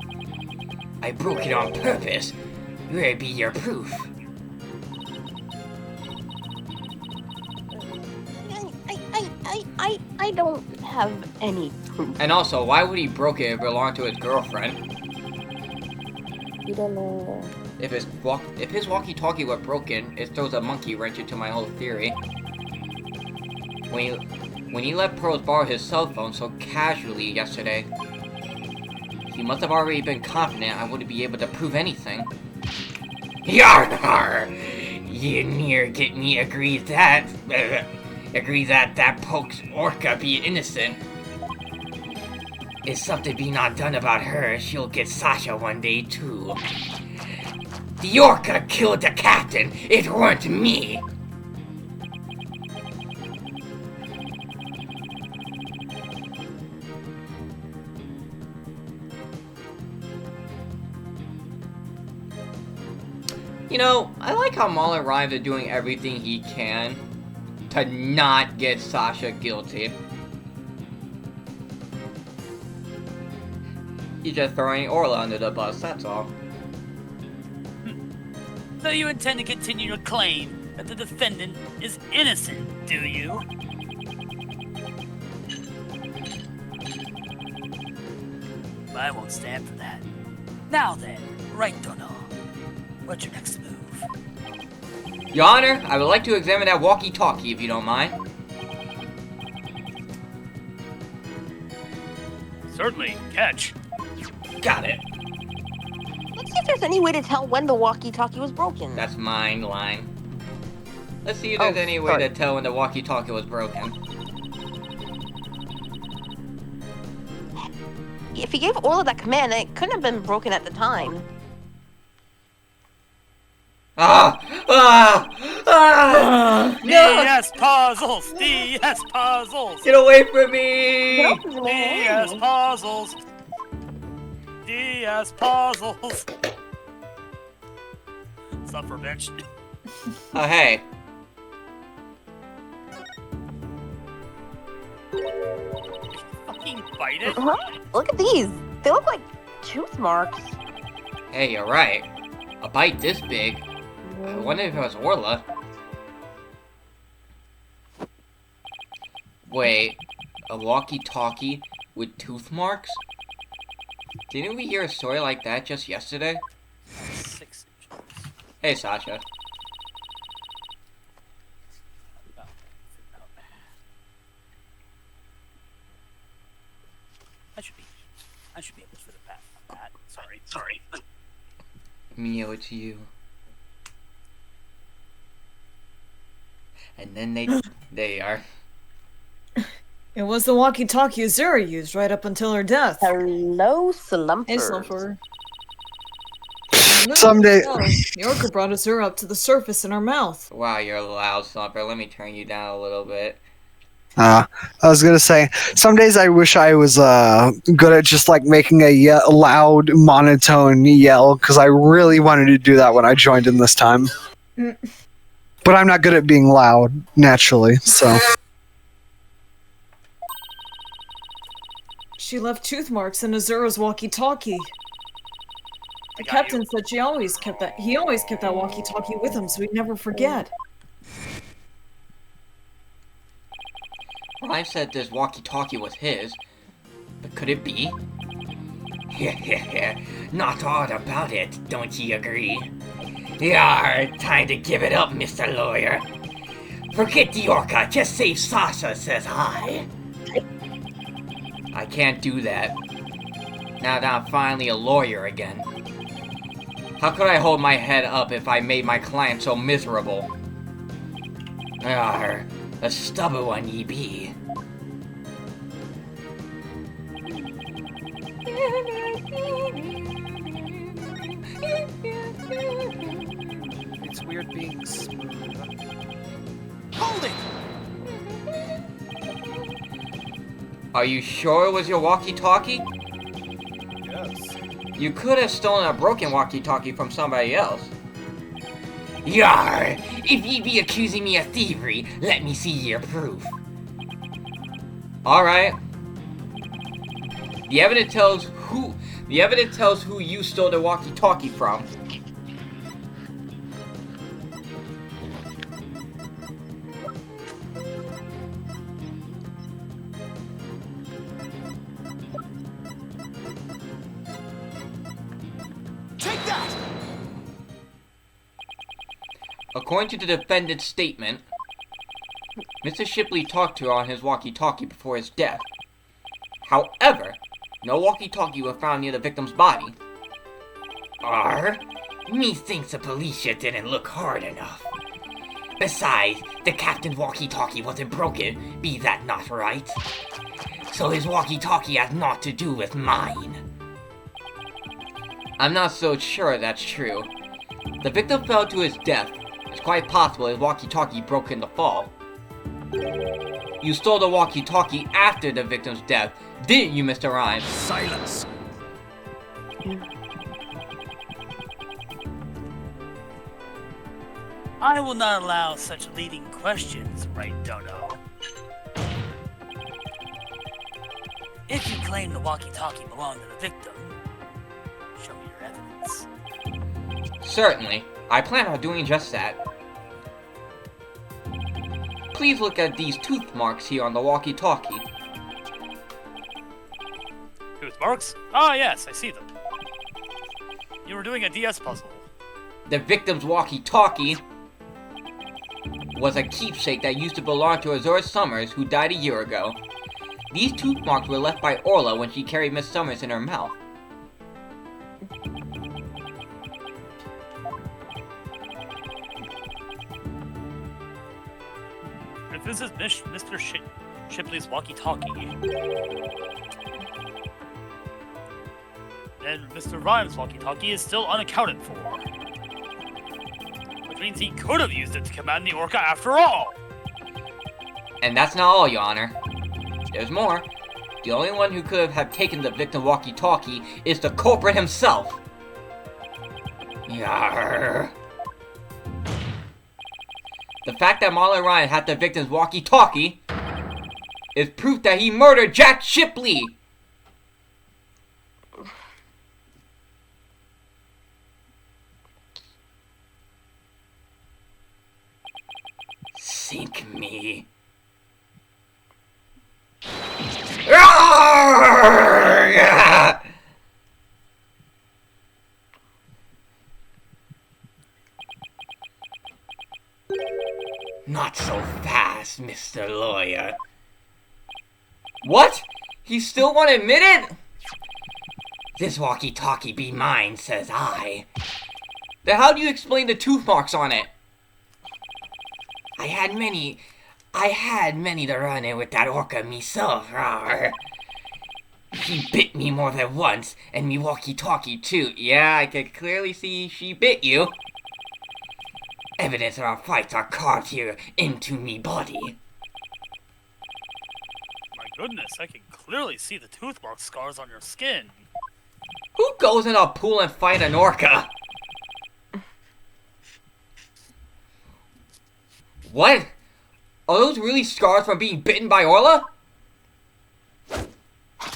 I broke it on purpose. Where be your proof? I don't have any proof. And also, why would he broke it if it belonged to his girlfriend? You don't know. If his walkie-talkie were broken, it throws a monkey wrench into my whole theory. When he let Pearls borrow his cell phone so casually yesterday, he must have already been confident I wouldn't be able to prove anything. Yar! You near get me agree that Poke's Orca be innocent. If something be not done about her, she'll get Sasha one day too. The Orca killed the captain. It weren't me. I like how Marlon Rhymes is doing everything he can to not get Sasha guilty. He's just throwing Orla under the bus, that's all. So you intend to continue to claim that the defendant is innocent, do you? I won't stand for that. Now then, Wright don't know. What's your next move? Your Honor, I would like to examine that walkie-talkie if you don't mind. Certainly, catch. Got it. Let's see if there's any way to tell when the walkie-talkie was broken. That's mine line. Let's see if there's any way to tell when the walkie-talkie was broken. If he gave Orla that command, it couldn't have been broken at the time. DS puzzles! DS puzzles! Get away from me! DS puzzles! DS puzzles! Suffer, bitch. Oh, hey. Fucking bite it? Huh? Look at these. They look like tooth marks. Hey, you're right. A bite this big. I wonder if it was Orla. Wait, a walkie-talkie with tooth marks? Didn't we hear a story like that just yesterday? 6 inches. Hey, Sasha. I should be able to fit a path on that. Sorry. Me owe it to you. And then they are. It was the walkie-talkie Azura used right up until her death. Hello, Slumpers. Hey, Slumper. No, Someday. no. The orca brought Azura up to the surface in her mouth. Wow, you're a loud thumper. Let me turn you down a little bit. I was gonna say, some days I wish I was good at just like making a loud monotone yell, because I really wanted to do that when I joined in this time. But I'm not good at being loud naturally, so. She left tooth marks in Azura's walkie-talkie. The captain said he always kept that walkie-talkie with him so he'd never forget. Ryan said this walkie-talkie was his, but could it be? Not odd about it, don't ye agree? Yar, time to give it up, Mr. Lawyer. Forget the orca, just save Sasha, says I. I can't do that. Now that I'm finally a lawyer again. How could I hold my head up if I made my client so miserable? Arr, a stubborn one ye be. It's weird being smooth. Hold it! Are you sure it was your walkie-talkie? Yes. You could have stolen a broken walkie-talkie from somebody else. Yar! If ye be accusing me of thievery, let me see your proof. Alright. The evidence tells who you stole the walkie-talkie from. Take that! According to the defendant's statement, Mr. Shipley talked to her on his walkie-talkie before his death. However, no walkie-talkie was found near the victim's body. Methinks the police didn't look hard enough. Besides, the captain's walkie-talkie wasn't broken, be that not right? So his walkie-talkie has naught to do with mine. I'm not so sure that's true. The victim fell to his death. It's quite possible his walkie-talkie broke in the fall. You stole the walkie-talkie after the victim's death, didn't you, Mr. Rhymes? Silence! I will not allow such leading questions, Wright Dono. If you claim the walkie-talkie belonged to the victim, show me your evidence. Certainly. I plan on doing just that. Please look at these tooth marks here on the walkie-talkie. Tooth marks? Ah, yes, I see them. You were doing a DS puzzle. The victim's walkie-talkie was a keepsake that used to belong to Azura Summers, who died a year ago. These tooth marks were left by Orla when she carried Miss Summers in her mouth. If this is Mr. Shipley's walkie-talkie, then Mr. Rhymes' walkie-talkie is still unaccounted for. Which means he could have used it to command the orca after all! And that's not all, Your Honor. There's more. The only one who could have taken the victim's walkie-talkie is the culprit himself. Yarr. The fact that Marlon Ryan had the victim's walkie-talkie is proof that he murdered Jack Shipley! Sink me. Not so fast, Mr. Lawyer. What? He still won't admit it? This walkie-talkie be mine, says I. Then how do you explain the tooth marks on it? I had many to run in with that orca myself, rawr. She bit me more than once, and me walkie-talkie too. Yeah, I can clearly see she bit you. Evidence of our fights are carved here into me body. My goodness, I can clearly see the tooth mark scars on your skin. Who goes in a pool and fight an orca? What? Are those really scars from being bitten by Orla?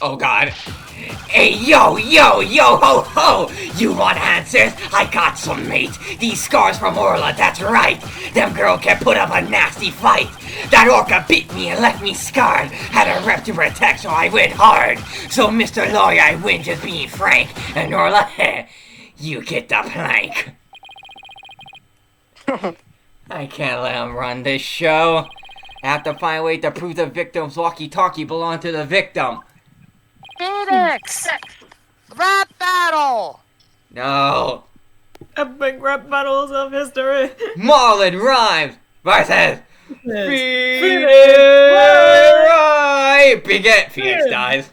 Oh god. Hey, yo, ho, ho! You want answers? I got some, mate. These scars from Orla, that's right. Them girl can put up a nasty fight. That orca bit me and left me scarred. Had a rep to protect, so I went hard. So, Mr. Lawyer, I win just being frank. And Orla, you get the plank. I can't let him run this show. I have to find a way to prove the victim's walkie-talkie belonged to the victim. Phoenix! Rap battle! No. Epic rap battles of history. Marlon Rhymes versus Phoenix Wright. Phoenix dies.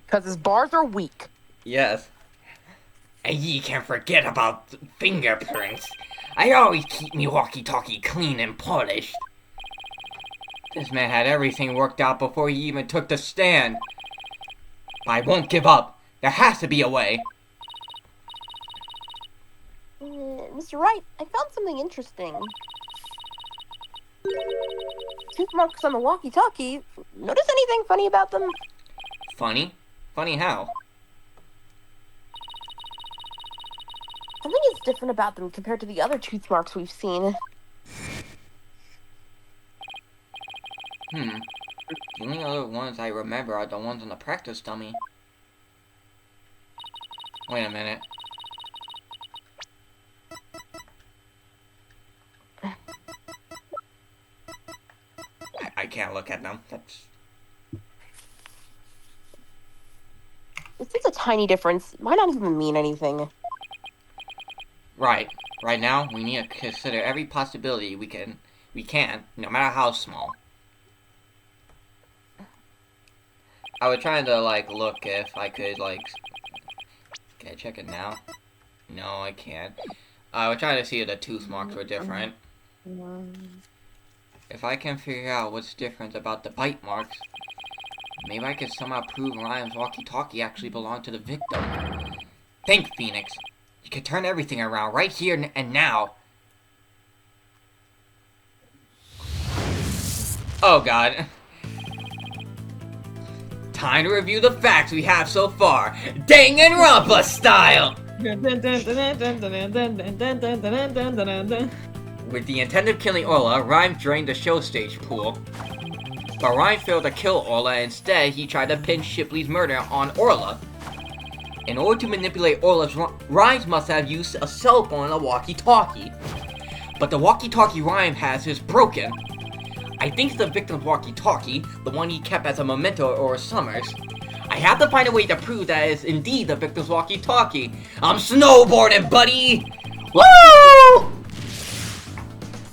Because his bars are weak. Yes. And ye can't forget about fingerprints. I always keep me walkie-talkie clean and polished. This man had everything worked out before he even took the stand. But I won't give up. There has to be a way. Mr. Wright, I found something interesting. Tooth marks on the walkie-talkie. Notice anything funny about them? Funny? Funny how? Something is different about them compared to the other tooth marks we've seen. The only other ones I remember are the ones on the practice dummy. Wait a minute. I can't look at them. That's... It's just a tiny difference. Might not even mean anything. Right. Right now, we need to consider every possibility we can, no matter how small. I was trying to, like, look if I could, like... Can I check it now? No, I can't. I was trying to see if the tooth marks were different. If I can figure out what's different about the bite marks, maybe I can somehow prove Ryan's walkie-talkie actually belonged to the victim. Think, Phoenix. You can turn everything around right here and now. Oh, God. Time to review the facts we have so far. Danganronpa style! With the intent of killing Orla, Rhyme drained the show stage pool. But Rhyme failed to kill Orla. Instead, he tried to pin Shipley's murder on Orla. In order to manipulate Orla's, Rhymes must have used a cell phone and a walkie-talkie. But the walkie-talkie Rhyme has is broken. I think it's the victim's walkie-talkie, the one he kept as a memento or Summers. I have to find a way to prove that it's indeed the victim's walkie-talkie. I'm snowboarding, buddy! Woo!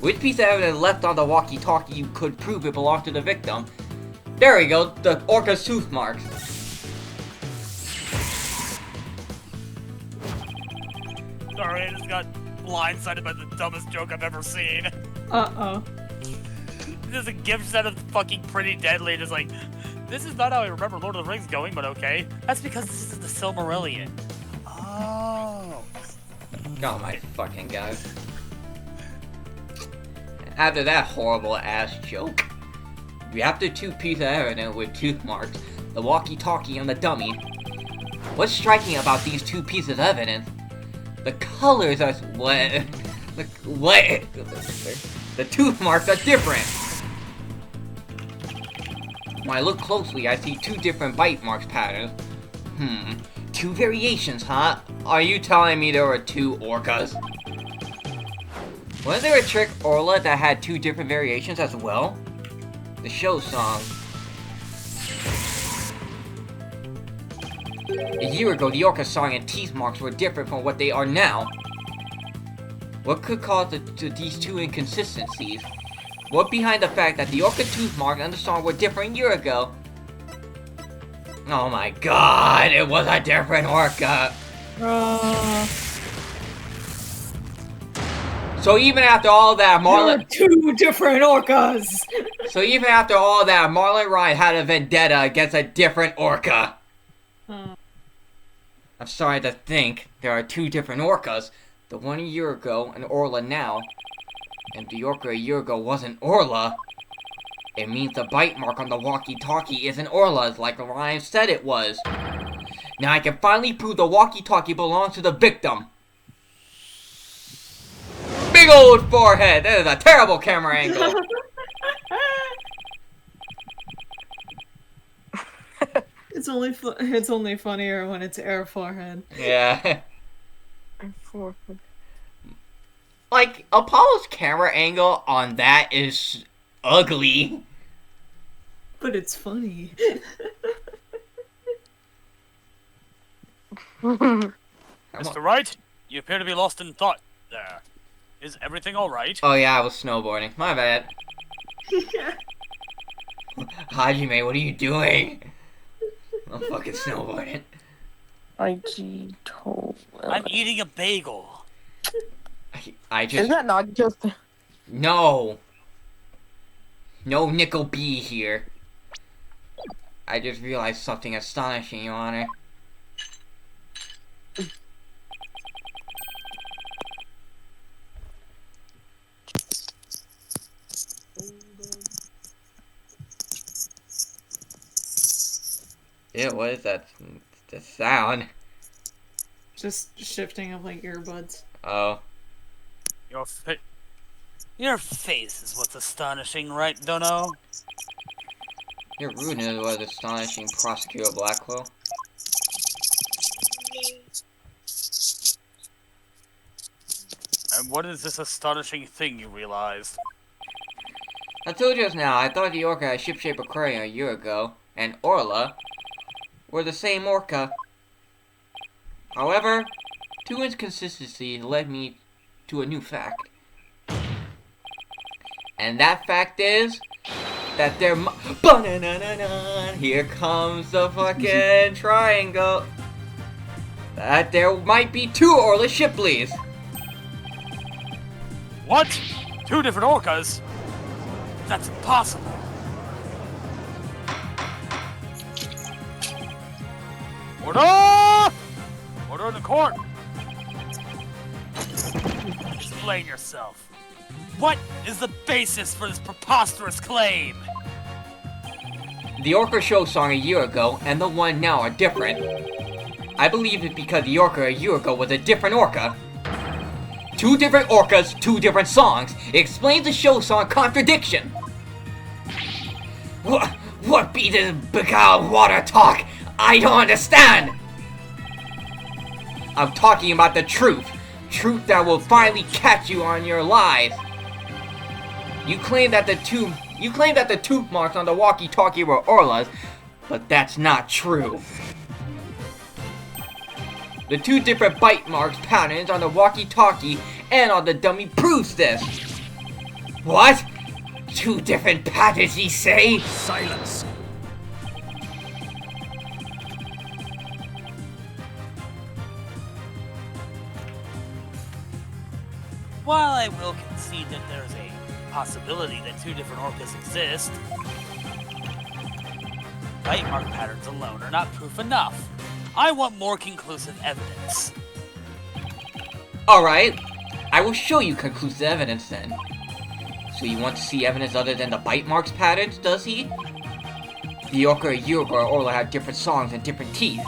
Which piece of evidence left on the walkie-talkie could prove it belonged to the victim? There we go, the orca's tooth marks. Sorry, I just got blindsided by the dumbest joke I've ever seen. Uh-oh. There's a gift set of fucking Pretty Deadly, and it's like, this is not how I remember Lord of the Rings going, but okay. That's because this is the Silmarillion. Oh. Oh my fucking god. After that horrible ass joke, we have the two pieces of evidence with tooth marks, the walkie-talkie and the dummy. What's striking about these two pieces of evidence? The colors are what? The tooth marks are different. When I look closely, I see two different bite marks patterns. Two variations, huh? Are you telling me there were two orcas? Wasn't there a trick Orla that had two different variations as well? The show song. A year ago, the orca song and teeth marks were different from what they are now. What could cause these two inconsistencies? What behind the fact that the orca tooth mark and the song were different a year ago? Oh my god, it was a different orca. So even after all that, There are Marlon. two different orcas. So even after all that, Marlon Wright had a vendetta against a different orca. I'm sorry to think there are two different orcas. The one a year ago and Orla now. And the orca a year ago wasn't Orla. It means the bite mark on the walkie-talkie isn't Orla's like Ryan said it was. Now I can finally prove the walkie-talkie belongs to the victim. Big old forehead! That is a terrible camera angle. It's only funnier when it's air forehead. Yeah. Like, Apollo's camera angle on that is ugly. But it's funny. Mr. Wright, you appear to be lost in thought there. Is everything alright? Oh yeah, I was snowboarding. My bad. Hajime, what are you doing? I'm fucking snowboarding. I'm eating a bagel. I just... Is that not just... No. No Nickel B here. I just realized something astonishing, Your Honor. Yeah, what is that? The sound? Just shifting of like earbuds. Oh. Your face is what's astonishing, right, Dono? Your rudeness was astonishing, Prosecutor Blackwell. And what is this astonishing thing you realized? I told you just now, I thought the orca had ship-shaped aquarium a year ago, and Orla were the same orca. However, two inconsistencies led me to a new fact. And that fact is that there here comes the fucking triangle. That there might be two Orla Shipleys. What? Two different orcas? That's impossible. Order! Order in the court. Explain yourself. What is the basis for this preposterous claim? The Orca show song a year ago and the one now are different. I believe it's because the Orca a year ago was a different Orca. Two different orcas, two different songs. It explains the show song contradiction. What be this beguiled water talk? I don't understand. I'm talking about the truth. Truth that will finally catch you on your lies. You claim that the tooth marks on the walkie-talkie were Orla's, but that's not true. The two different bite marks patterns on the walkie-talkie and on the dummy proves this. What? Two different patterns, he say? Silence. While I will concede that there's a possibility that two different orcas exist, bite mark patterns alone are not proof enough. I want more conclusive evidence. Alright, I will show you conclusive evidence then. So you want to see evidence other than the bite marks patterns, does he? The orca a year ago Orla have different songs and different teeth.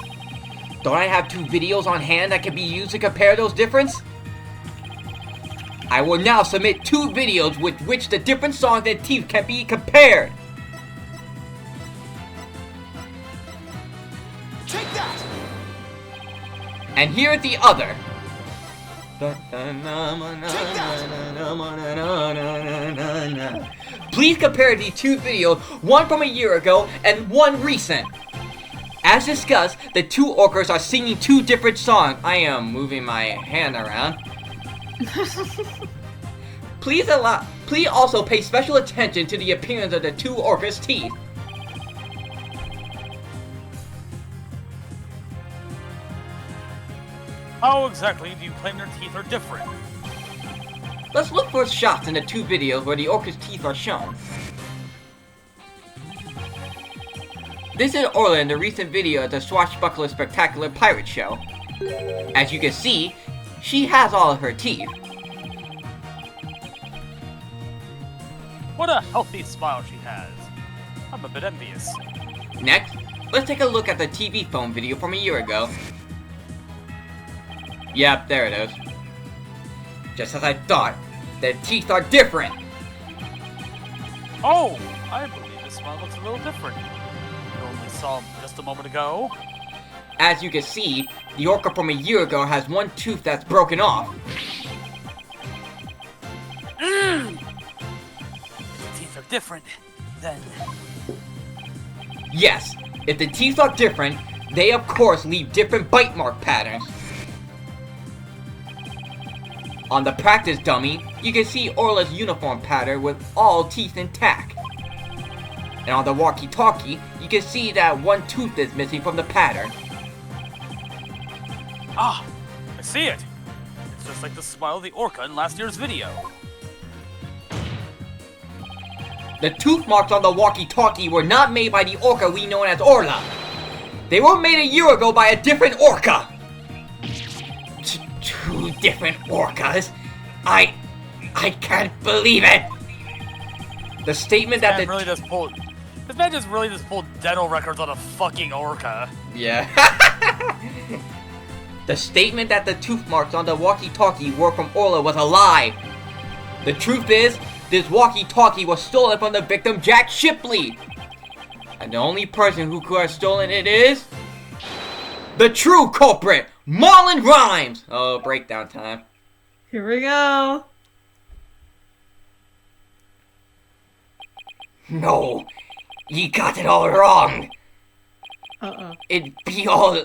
Don't I have two videos on hand that can be used to compare those differences? I will now submit two videos with which the different songs and teeth can be compared. Take that. And here is the other. Please compare these two videos, one from a year ago and one recent. As discussed, the two orcas are singing two different songs. I am moving my hand around. Please also pay special attention to the appearance of the two orcas' teeth. How exactly do you claim their teeth are different? Let's look for shots in the two videos where the orca's teeth are shown. This is Orla in the recent video of the Swashbuckler Spectacular Pirate Show. As you can see, she has all of her teeth. What a healthy smile she has. I'm a bit envious. Next, let's take a look at the TV phone video from a year ago. Yep, there it is. Just as I thought, their teeth are different! Oh, I believe this smile looks a little different. You only saw him just a moment ago. As you can see, the orca from a year ago has one tooth that's broken off. If the teeth are different, then... Yes, if the teeth are different, they of course leave different bite mark patterns. On the practice dummy, you can see Orla's uniform pattern with all teeth intact. And on the walkie-talkie, you can see that one tooth is missing from the pattern. Ah, I see it. It's just like the smile of the orca in last year's video. The tooth marks on the walkie-talkie were not made by the orca we know as Orla. They were made a year ago by a different orca. Two different orcas? I can't believe it! The statement that the... This man just really just pulled dental records on a fucking orca. Yeah. The statement that the tooth marks on the walkie-talkie were from Orla was a lie. The truth is, this walkie-talkie was stolen from the victim Jack Shipley. And the only person who could have stolen it is... the true culprit, Marlon Rhymes! Oh, breakdown time. Here we go. No, you got it all wrong. Uh-oh. It'd be all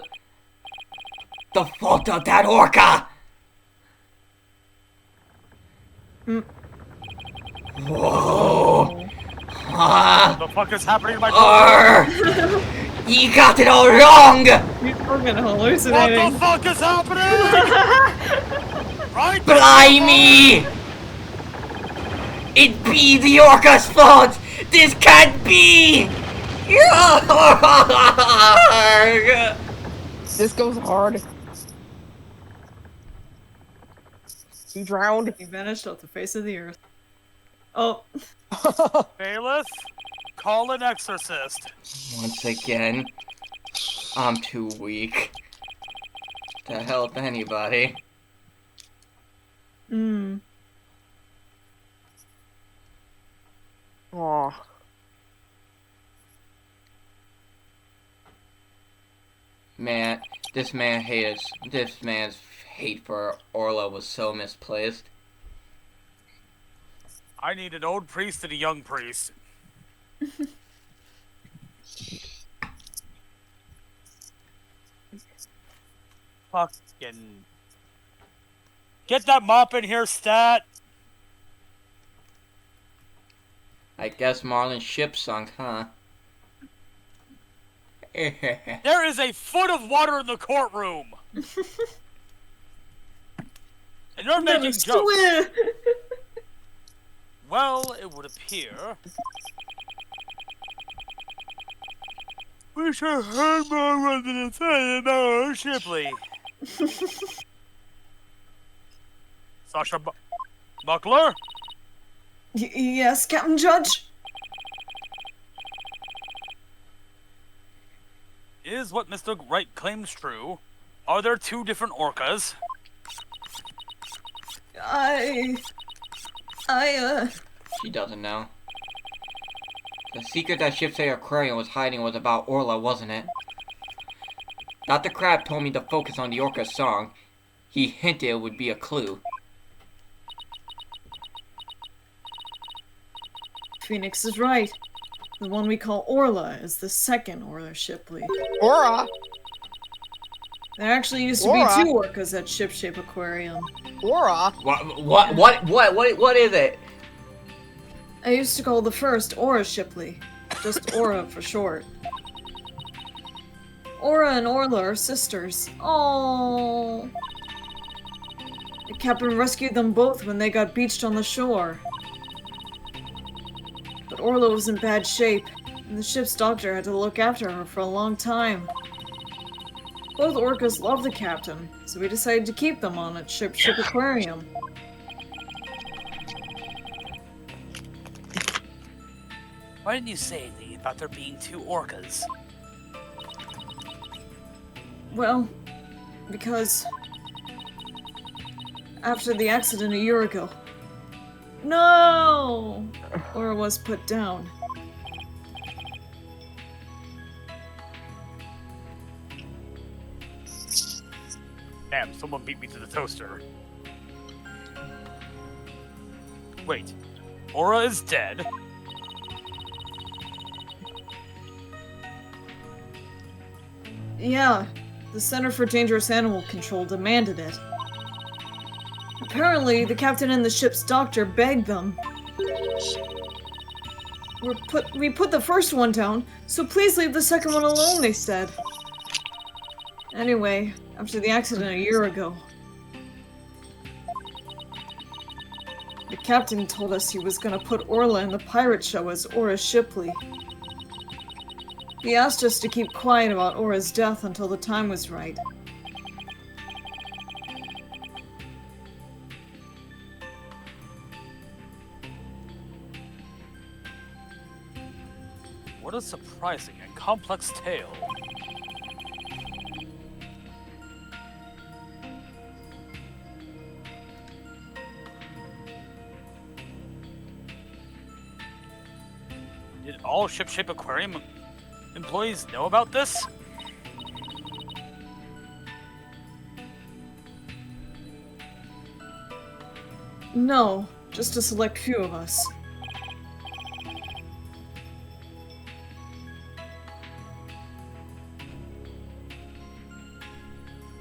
the fault of that orca. Mm. Whoa. What the fuck is happening to my You got it all wrong! You're fucking hallucinating. What the fuck is happening? Right? Blimey! It be the orca's fault! This can't be! This goes hard. He drowned. He vanished off the face of the earth. Oh. Bailiff, call an exorcist. Once again, I'm too weak to help anybody. Hmm. Aw. Man, this man's hate for Orla was so misplaced. I need an old priest and a young priest. Fucking... Get that mop in here, stat! I guess Marlon's ship sunk, huh? There is a foot of water in the courtroom! And you're making jokes! Well, it would appear... we should heard more residents say about our Shipley. Sasha Buckler? Yes, Captain Judge? Is what Mr. Wright claims true? Are there two different orcas? She doesn't know. The secret that Shipsay Aquarium was hiding was about Orla, wasn't it? Dr. Crab told me to focus on the orca's song. He hinted it would be a clue. Phoenix is right. The one we call Orla is the second Orla Shipley. Aura! There actually used to be Aura? 2 orcas at Ship Shape Aquarium. Aura? What is it? I used to call the first Aura Shipley. Just Aura for short. Aura and Orla are sisters. Oh. The captain rescued them both when they got beached on the shore. But Orla was in bad shape, and the ship's doctor had to look after her for a long time. Both orcas love the captain, so we decided to keep them on at Ship Aquarium. Why didn't you say anything about there being 2 orcas? Well, because after the accident a year ago. No! Or was put down. Damn, someone beat me to the toaster. Wait, Aura is dead? Yeah, the Center for Dangerous Animal Control demanded it. Apparently, the captain and the ship's doctor begged them. We put the first one down, so please leave the second one alone, they said. Anyway, after the accident a year ago, the captain told us he was gonna put Orla in the pirate show as Aura Shipley. He asked us to keep quiet about Aura's death until the time was right. What a surprising and complex tale. Did all Ship Shape Aquarium employees know about this? No, just a select few of us.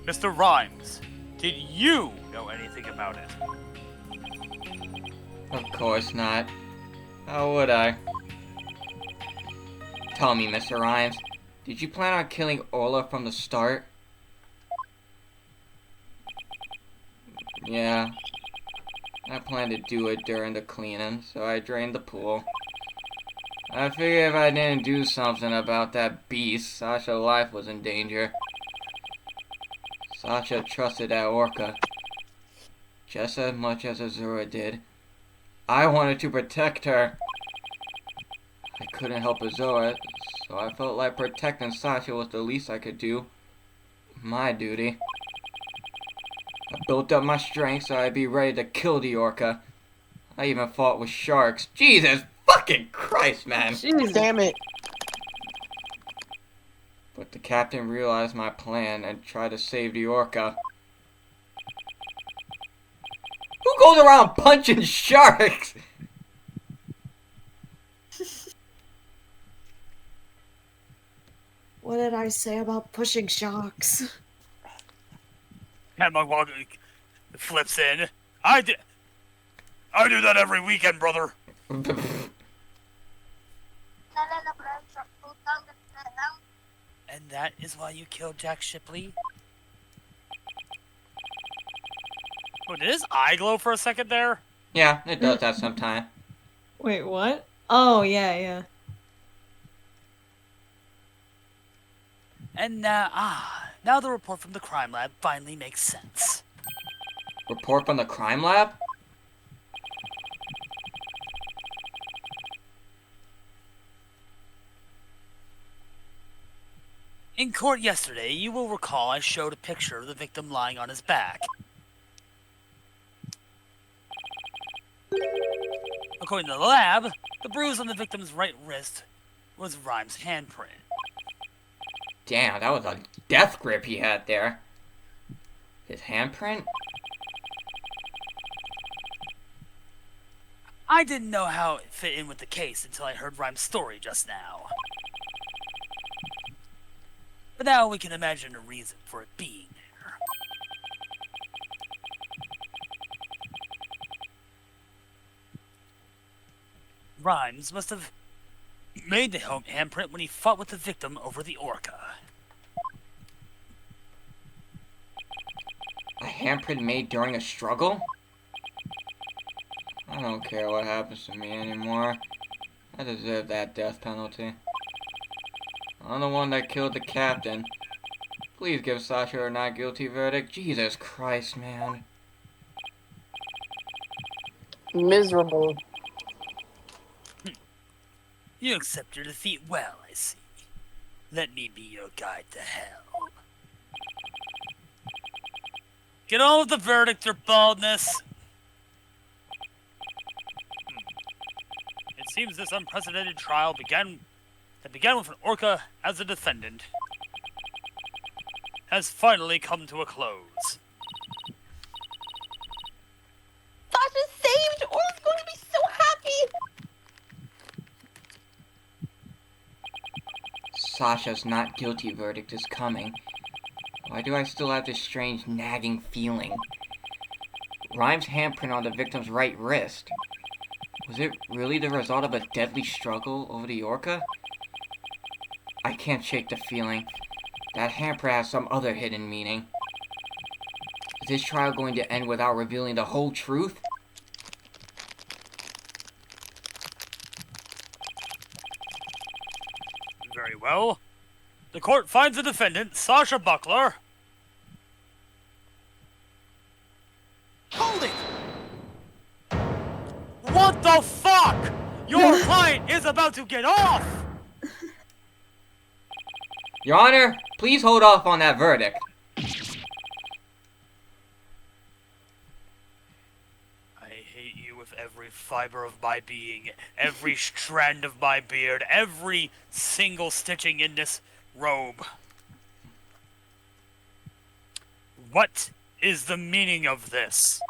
Mr. Rhymes, did you know anything about it? Of course not. How would I? Tell me, Mr. Rhymes, did you plan on killing Orla from the start? Yeah. I planned to do it during the cleaning, so I drained the pool. I figured if I didn't do something about that beast, Sasha's life was in danger. Sasha trusted that orca just as much as Azura did. I wanted to protect her. I couldn't help Azura, so I felt like protecting Sasha was the least I could do. My duty. I built up my strength so I'd be ready to kill the orca. I even fought with sharks. Jesus fucking Christ, man! Jesus. Damn it. But the captain realized my plan and tried to save the orca. Who goes around punching sharks? What did I say about pushing sharks? And my walk flips in. I do that every weekend, brother. And that is why you killed Jack Shipley? Wait, did his eye glow for a second there? Yeah, it does that sometime. Wait, what? Oh, yeah. And now the report from the crime lab finally makes sense. Report from the crime lab? In court yesterday, you will recall I showed a picture of the victim lying on his back. According to the lab, the bruise on the victim's right wrist was Rhymes' handprint. Damn, that was a death grip he had there. His handprint? I didn't know how it fit in with the case until I heard Rhymes' story just now. But now we can imagine a reason for it being Rhymes must have made the handprint when he fought with the victim over the orca. A handprint made during a struggle? I don't care what happens to me anymore. I deserve that death penalty. I'm the one that killed the captain. Please give Sasha a not guilty verdict. Jesus Christ, man. Miserable. You accept your defeat well, I see. Let me be your guide to hell. Get on with the verdict, your baldness. It seems this unprecedented trial began with an orca as a defendant has finally come to a close. Sasha's saved! Orla's going to be so happy! Sasha's not guilty verdict is coming. Why do I still have this strange nagging feeling? Rhyme's handprint on the victim's right wrist. Was it really the result of a deadly struggle over the orca? I can't shake the feeling. That handprint has some other hidden meaning. Is this trial going to end without revealing the whole truth? Very well. The court finds the defendant, Sasha Buckler. Hold it! What the fuck? Your client is about to get off! Your Honor, please hold off on that verdict. I hate you with every fiber of my being, every strand of my beard, every single stitching in this robe. What is the meaning of this?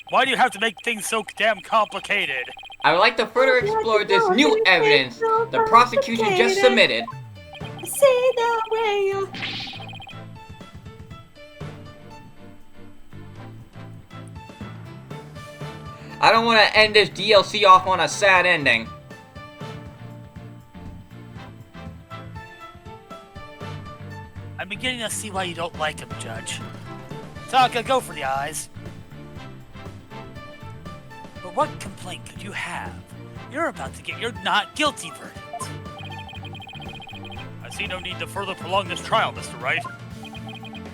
Why do you have to make things so damn complicated? I would like to further explore this new evidence the prosecution just submitted. Say the way you... I don't want to end this DLC off on a sad ending. I'm beginning to see why you don't like him, Judge. Taka, go for the eyes. But what complaint could you have? You're about to get your not guilty verdict. I see no need to further prolong this trial, Mr. Wright.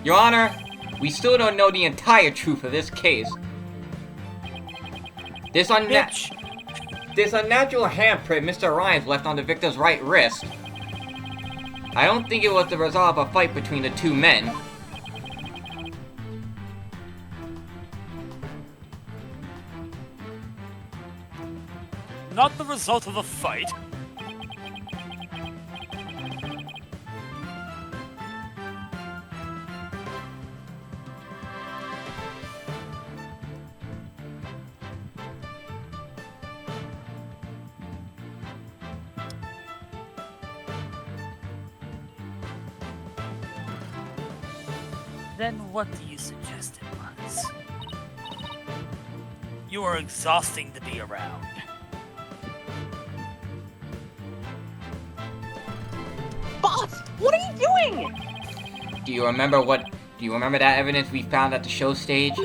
Your Honor, we still don't know the entire truth of this case. This unnatural handprint Mr. Rhymes left on the victim's right wrist. I don't think it was the result of a fight between the two men. Not the result of a fight. Then what do you suggest it was? You are exhausting to be around. Boss, what are you doing? Do you remember that evidence we found at the show stage?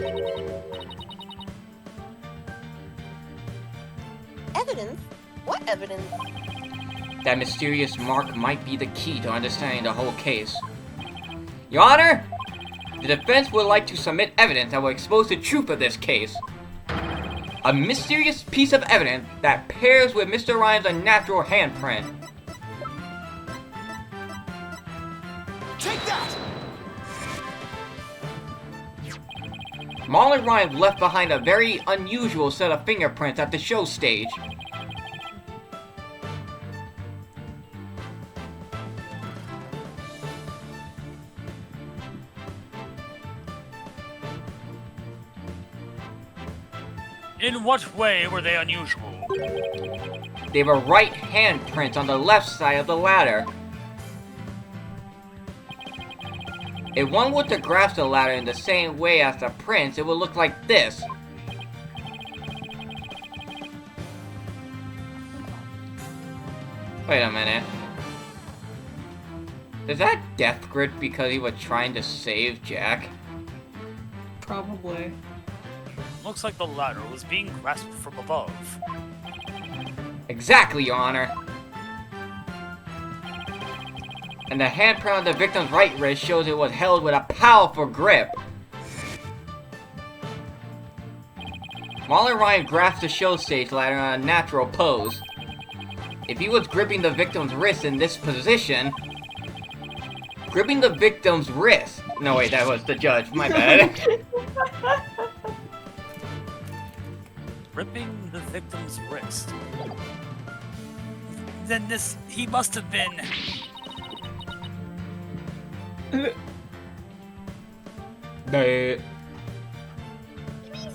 Evidence? What evidence? That mysterious mark might be the key to understanding the whole case. Your Honor, the defense would like to submit evidence that will expose the truth of this case. A mysterious piece of evidence that pairs with Mr. Rhymes' unnatural handprint. Take that! Marlon Rhymes left behind a very unusual set of fingerprints at the show stage. In what way were they unusual? They were right handprints on the left side of the ladder. If one were to grasp the ladder in the same way as the prints, it would look like this. Wait a minute. Is that death grip because he was trying to save Jack? Probably. Looks like the ladder was being grasped from above. Exactly, Your Honor. And the handprint on the victim's right wrist shows it was held with a powerful grip. Marlon Ryan grasped the show stage ladder in a natural pose. If he was gripping the victim's wrist in this position... Gripping the victim's wrist... No, wait, that was the judge. My bad. Gripping the victim's wrist. Then he must have been... Nah.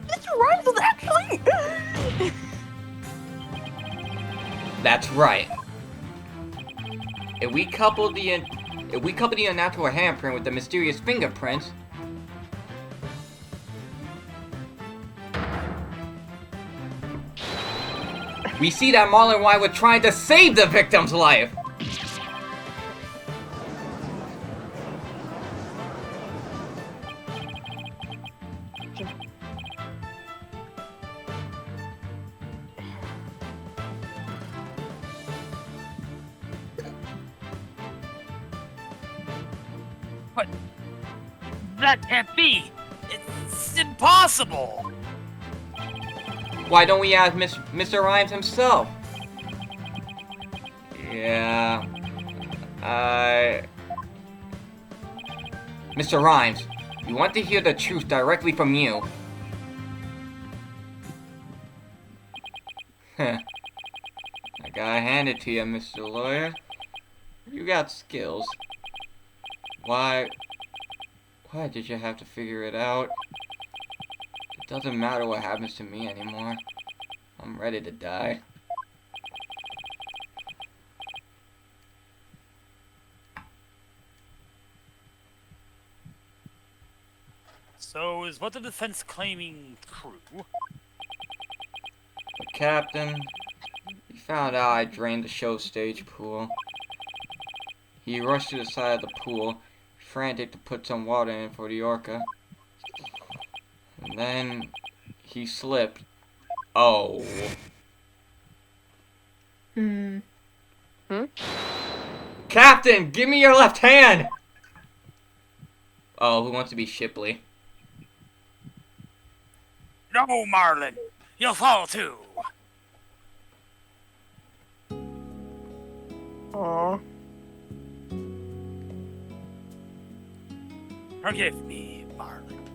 Mr. Rhymes was actually... That's right. If we couple the unnatural handprint with the mysterious fingerprints, we see that Marlon White was trying to save the victim's life. But that can't be. It's impossible. Why don't we ask Mr. Rhymes himself? Yeah. Mr. Rhymes, we want to hear the truth directly from you. Heh. I gotta hand it to you, Mr. Lawyer. You got skills. Why did you have to figure it out? It doesn't matter what happens to me anymore. I'm ready to die. So is what the defense claiming true? But Captain, he found out I drained the show stage pool. He rushed to the side of the pool, frantic to put some water in for the orca. And then he slipped. Oh. Captain, give me your left hand! Oh, who wants to be Shipley? No, Marlon. You'll fall too. Aww. Forgive me, Marlon.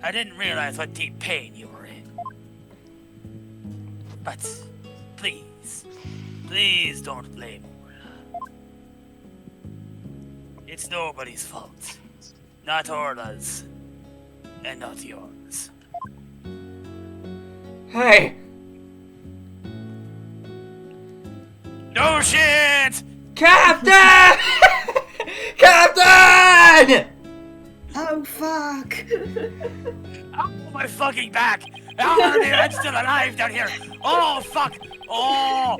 I didn't realize what deep pain you were in. But please don't blame Orla. It's nobody's fault. Not Orla's, and not yours. Hey! No shit! Captain! Captain! Oh, fuck. Oh, my fucking back! Oh, I'm still alive down here! Oh, fuck! Oh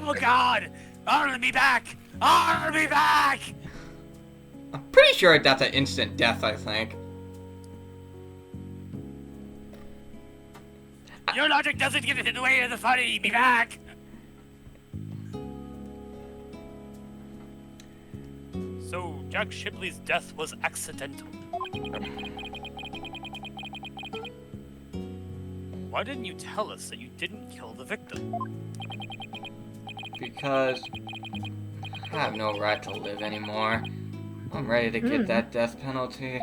my god! I'll be back! I'll be back! I'm pretty sure that's an instant death, I think. Your logic doesn't get in the way of the funny! Be back! So, Jack Shipley's death was accidental. Why didn't you tell us that you didn't kill the victim? Because I have no right to live anymore. I'm ready to get that death penalty.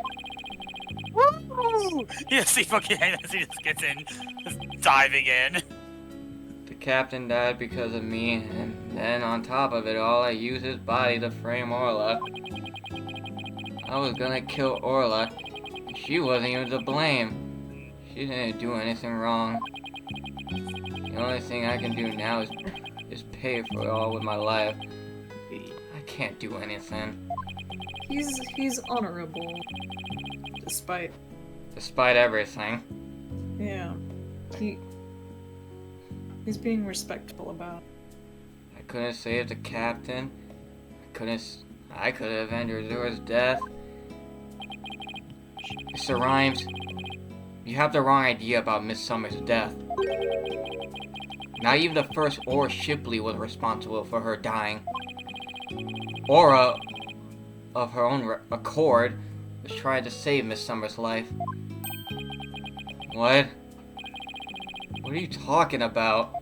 Woo! Yes, he fucking he just gets in, just diving in. The captain died because of me, and then on top of it all, I used his body to frame Orla. I was gonna kill Orla. She wasn't even to blame. She didn't do anything wrong. The only thing I can do now is pay for it all with my life. I can't do anything. He's honorable. Despite Despite everything. yeah. He's being respectful about it. I couldn't save the captain. I could have avenged Azura's death. Mr. Rhymes, you have the wrong idea about Miss Summer's death. Not even the first Aura Shipley was responsible for her dying. Aura, of her own accord, was trying to save Miss Summer's life. What? What are you talking about?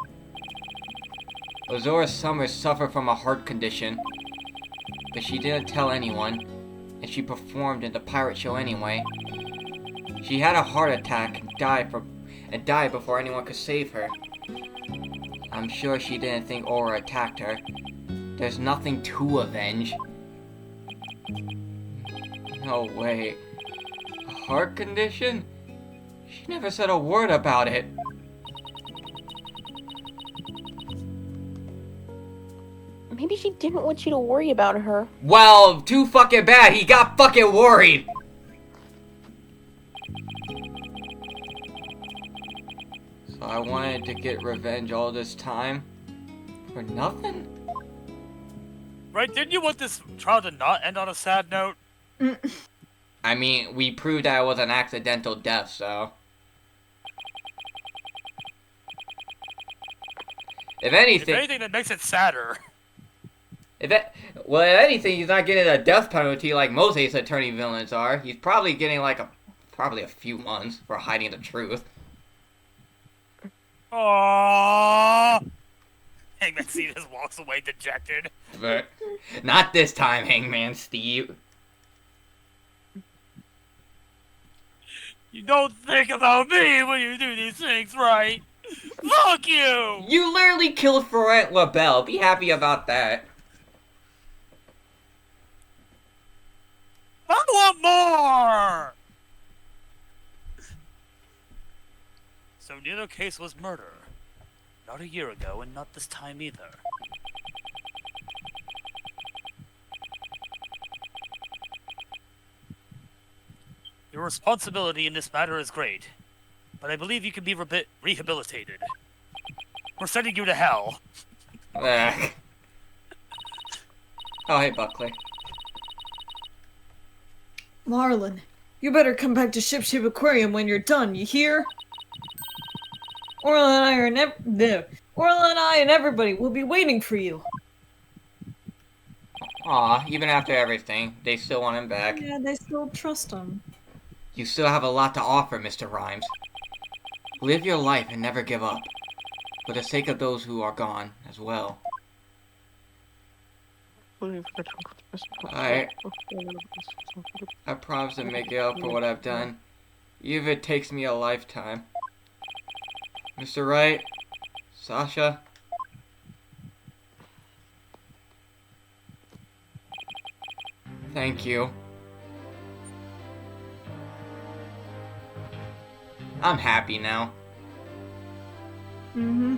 Azura Summers suffered from a heart condition, but she didn't tell anyone, and she performed in the pirate show anyway. She had a heart attack and died before anyone could save her. I'm sure she didn't think Aura attacked her. There's nothing to avenge. No way. A heart condition? She never said a word about it. Maybe she didn't want you to worry about her. Well, too fucking bad. He got fucking worried. So I wanted to get revenge all this time for nothing? Right, didn't you want this trial to not end on a sad note? I mean, we proved that it was an accidental death, so... If anything, that makes it sadder. If anything, he's not getting a death penalty like most Ace Attorney villains are. He's probably getting like probably a few months for hiding the truth. Aww. Hangman Steve just walks away dejected. But not this time, Hangman Steve. You don't think about me when you do these things, right? Fuck you! You literally killed Florent LaBelle. Be happy about that. I want more! So neither case was murder. Not a year ago, and not this time either. Your responsibility in this matter is great, but I believe you can be rehabilitated. We're sending you to hell. Ugh. Oh, hey, Buckley. Marlon, you better come back to Ship Shape Aquarium when you're done, you hear? Orla and I and everybody will be waiting for you. Aw, even after everything, they still want him back. Yeah, they still trust him. You still have a lot to offer, Mr. Rhymes. Live your life and never give up. For the sake of those who are gone, as well. I promise to make it up for what I've done, even if it takes me a lifetime. Mr. Wright, Sasha. Thank you. I'm happy now. Mm-hmm.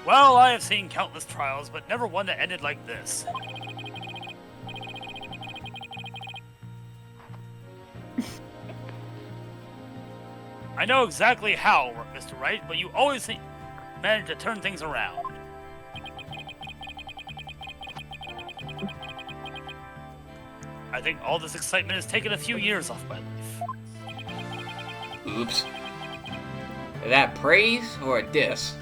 Well, I have seen countless trials, but never one that ended like this. I know exactly how, Mr. Wright, but you always manage to turn things around. I think all this excitement has taken a few years off my life. Oops. Is that praise or a diss?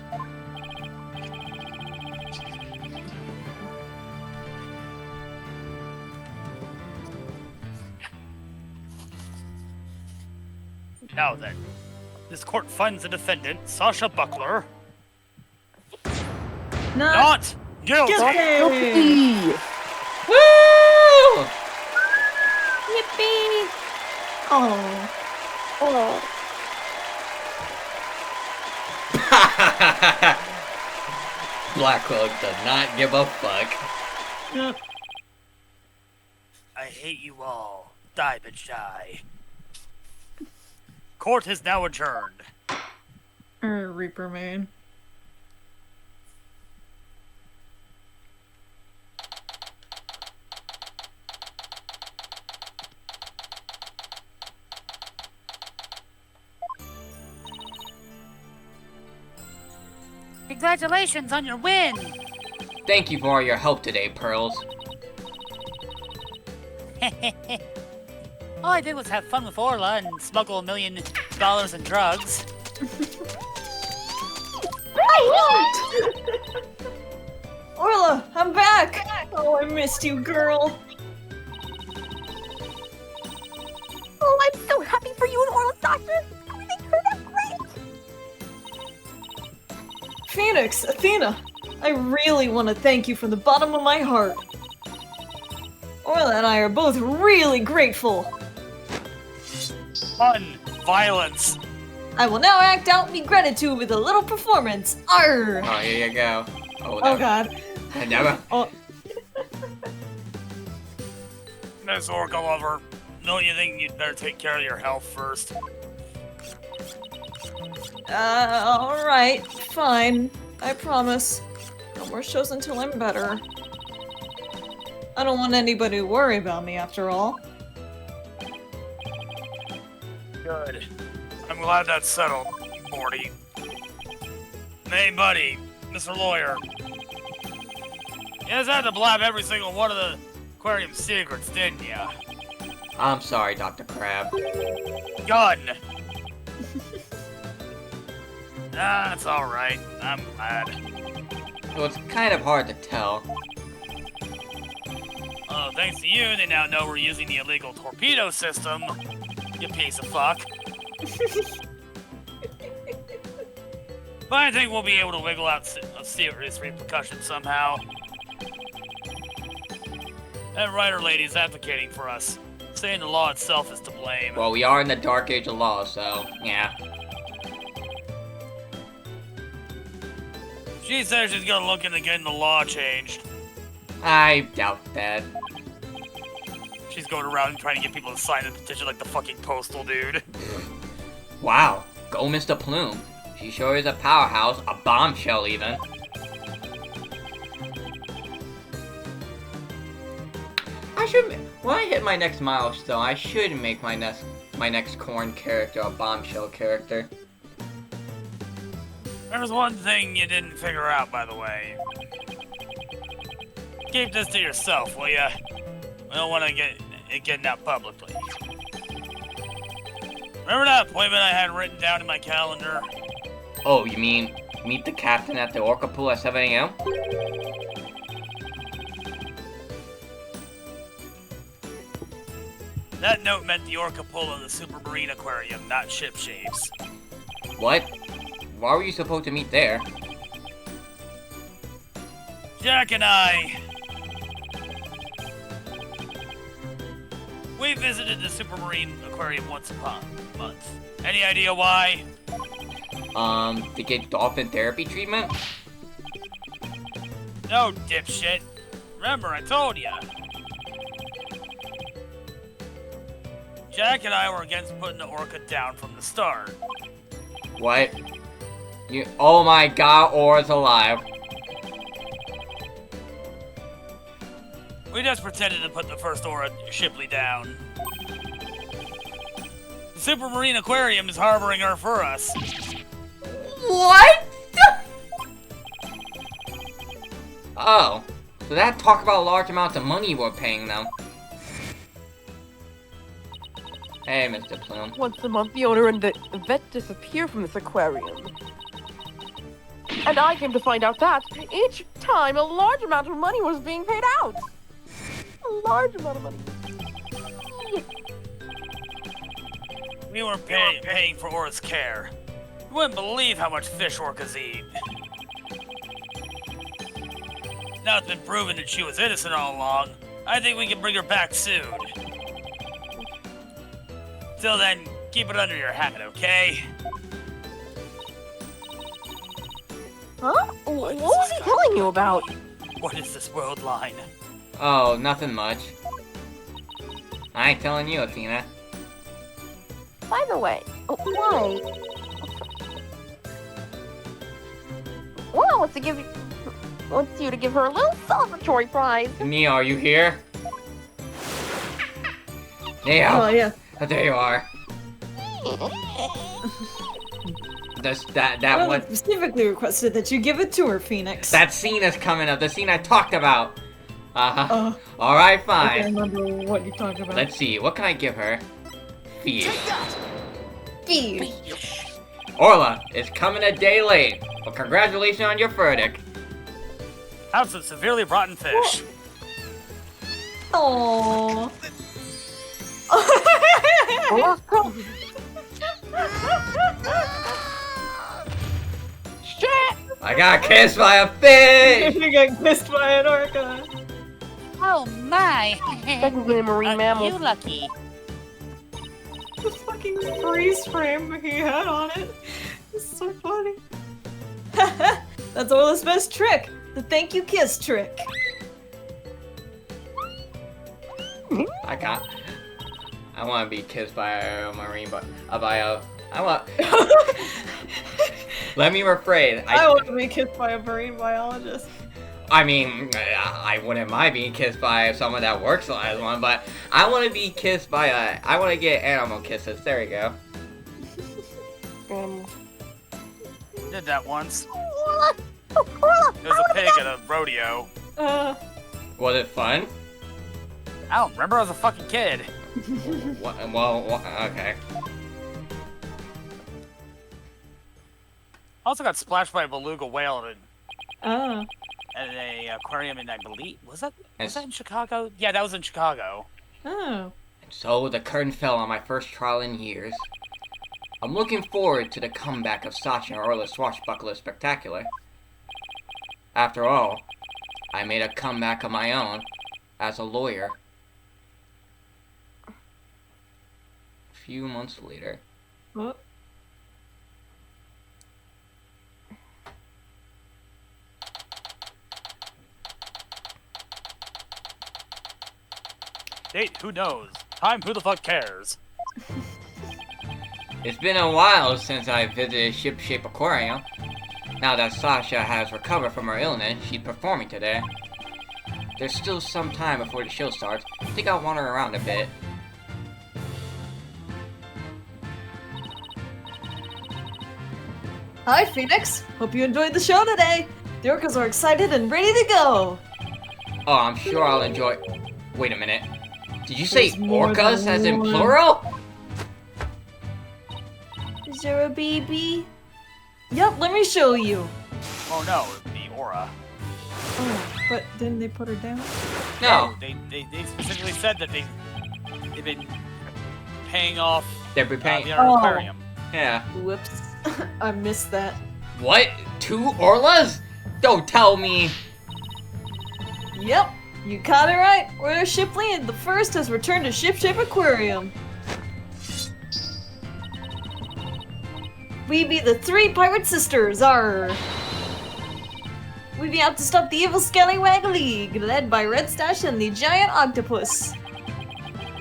Now then, this court finds the defendant, Sasha Buckler, not guilty! Guilty! Woo! Yippee! Oh. Oh. Black Cloak does not give a fuck. I hate you all. Diamond Shy. Court is now adjourned. Reaper man. Congratulations on your win! Thank you for all your help today, Pearls. All I did was have fun with Orla and smuggle $1 million in drugs. Orla, I'm back! Oh, I missed you, girl. Oh, I'm so happy for you and Orla, Doctor. Everything turned out great. Phoenix, Athena, I really want to thank you from the bottom of my heart. Orla and I are both really grateful. Fun. Violence. I will now act out my gratitude with a little performance. Arr! Oh, here you go. Oh god. I never. Oh. Miss Orca Lover, don't you think you'd better take care of your health first? Alright, fine. I promise. No more shows until I'm better. I don't want anybody to worry about me after all. Good. I'm glad that's settled, Morty. Hey, buddy, Mr. Lawyer. You just had to blab every single one of the aquarium secrets, didn't ya? I'm sorry, Dr. Crab. Gun! That's alright. I'm glad. Well, it's kind of hard to tell. Oh, thanks to you, they now know we're using the illegal torpedo system. You piece of fuck. But I think we'll be able to wiggle out a serious repercussions somehow. That writer lady's advocating for us, saying the law itself is to blame. Well, we are in the dark age of law, so, yeah. She says she's gonna look into getting the law changed. I doubt that. She's going around trying to get people to sign the petition like the fucking postal dude. Wow, go Mr. Plume. She sure is a powerhouse, a bombshell even. I should, when I hit my next milestone, I should make my next corn character a bombshell character. There's one thing you didn't figure out, by the way. Keep this to yourself, will ya? I don't want to get it getting out publicly. Remember that appointment I had written down in my calendar? Oh, you mean meet the captain at the Orca Pool at 7 a.m.? That note meant the Orca Pool of the Supermarine Aquarium, not ship shapes. What? Why were you supposed to meet there? Jack and I... we visited the Supermarine Aquarium once a month. Any idea why? To get dolphin therapy treatment? No, dipshit. Remember, I told ya. Jack and I were against putting the orca down from the start. What? You? Oh my god, Aura's alive. We just pretended to put the first Aura Shipley down. The Supermarine Aquarium is harboring her for us. What? Oh, so that talk about large amounts of money we're paying them. Hey, Mr. Plume. Once a month, the owner and the vet disappear from this aquarium. And I came to find out that each time a large amount of money was being paid out. A large amount of money. We were paying for Aura's care. You wouldn't believe how much fish orcas eat. Now it's been proven that she was innocent all along. I think we can bring her back soon. Till then, keep it under your hat, okay? Huh? What was he telling you about? What is this world line? Oh, nothing much. I ain't telling you, Athena. By the way, why? Well, wants you to give her a little celebratory prize. Neo, are you here? Neo! Oh, yeah. Oh, there you are. That I one. specifically requested that you give it to her, Phoenix. That scene is coming up. The scene I talked about. Oh. Alright, I fine. can't remember what you talked about. Let's see. What can I give her? Fish. Take that! Fish. Orla is coming a day late. Well, congratulations on your verdict. Have some severely rotten fish. Aww. Shit! I got kissed by a fish! You got kissed by an orca. Oh my! Technically a marine mammal. You lucky. The fucking freeze frame he had on it. It's so funny. That's Orla's best trick. The thank you kiss trick. I can't. I want to be kissed by a marine, but I want. Let me rephrase. I want to be kissed by a marine biologist. I mean, I wouldn't mind being kissed by someone that works as one, but I want to be kissed by I want to get animal kisses. There we go. Did that once. Orla! There's a pig at a rodeo. Was it fun? I don't remember. I was a fucking kid. Well, okay. I also got splashed by a beluga whale Oh. at an aquarium in, I believe, was that Yes. in Chicago? Yeah, that was in Chicago. Oh. So the curtain fell on my first trial in years. I'm looking forward to the comeback of Sasha and Orla's Swashbuckler Spectacular. After all, I made a comeback of my own as a lawyer. A few months later. What? Date, who knows? Time, who the fuck cares? It's been a while since I visited Ship Shape Aquarium. Now that Sasha has recovered from her illness, she's performing today. There's still some time before the show starts. I think I'll wander around a bit. Hi, Phoenix. Hope you enjoyed the show today. The orcas are excited and ready to go. Oh, I'm sure I'll enjoy. Wait a minute. Did you say There's more orcas than as in one. plural? Is there a baby? Yep, let me show you. Oh no, the aura. Oh, but didn't they put her down? No. They specifically said that they've been paying off They're preparing. the Oh. aquarium. Yeah. Whoops. I missed that. What? 2 Orlas? Don't tell me. Yep, you caught it right. Orla Shipley the first has returned to Ship Shape Aquarium. We be the 3 pirate sisters, We be out to stop the evil Scallywag League, led by Red Stash and the giant octopus.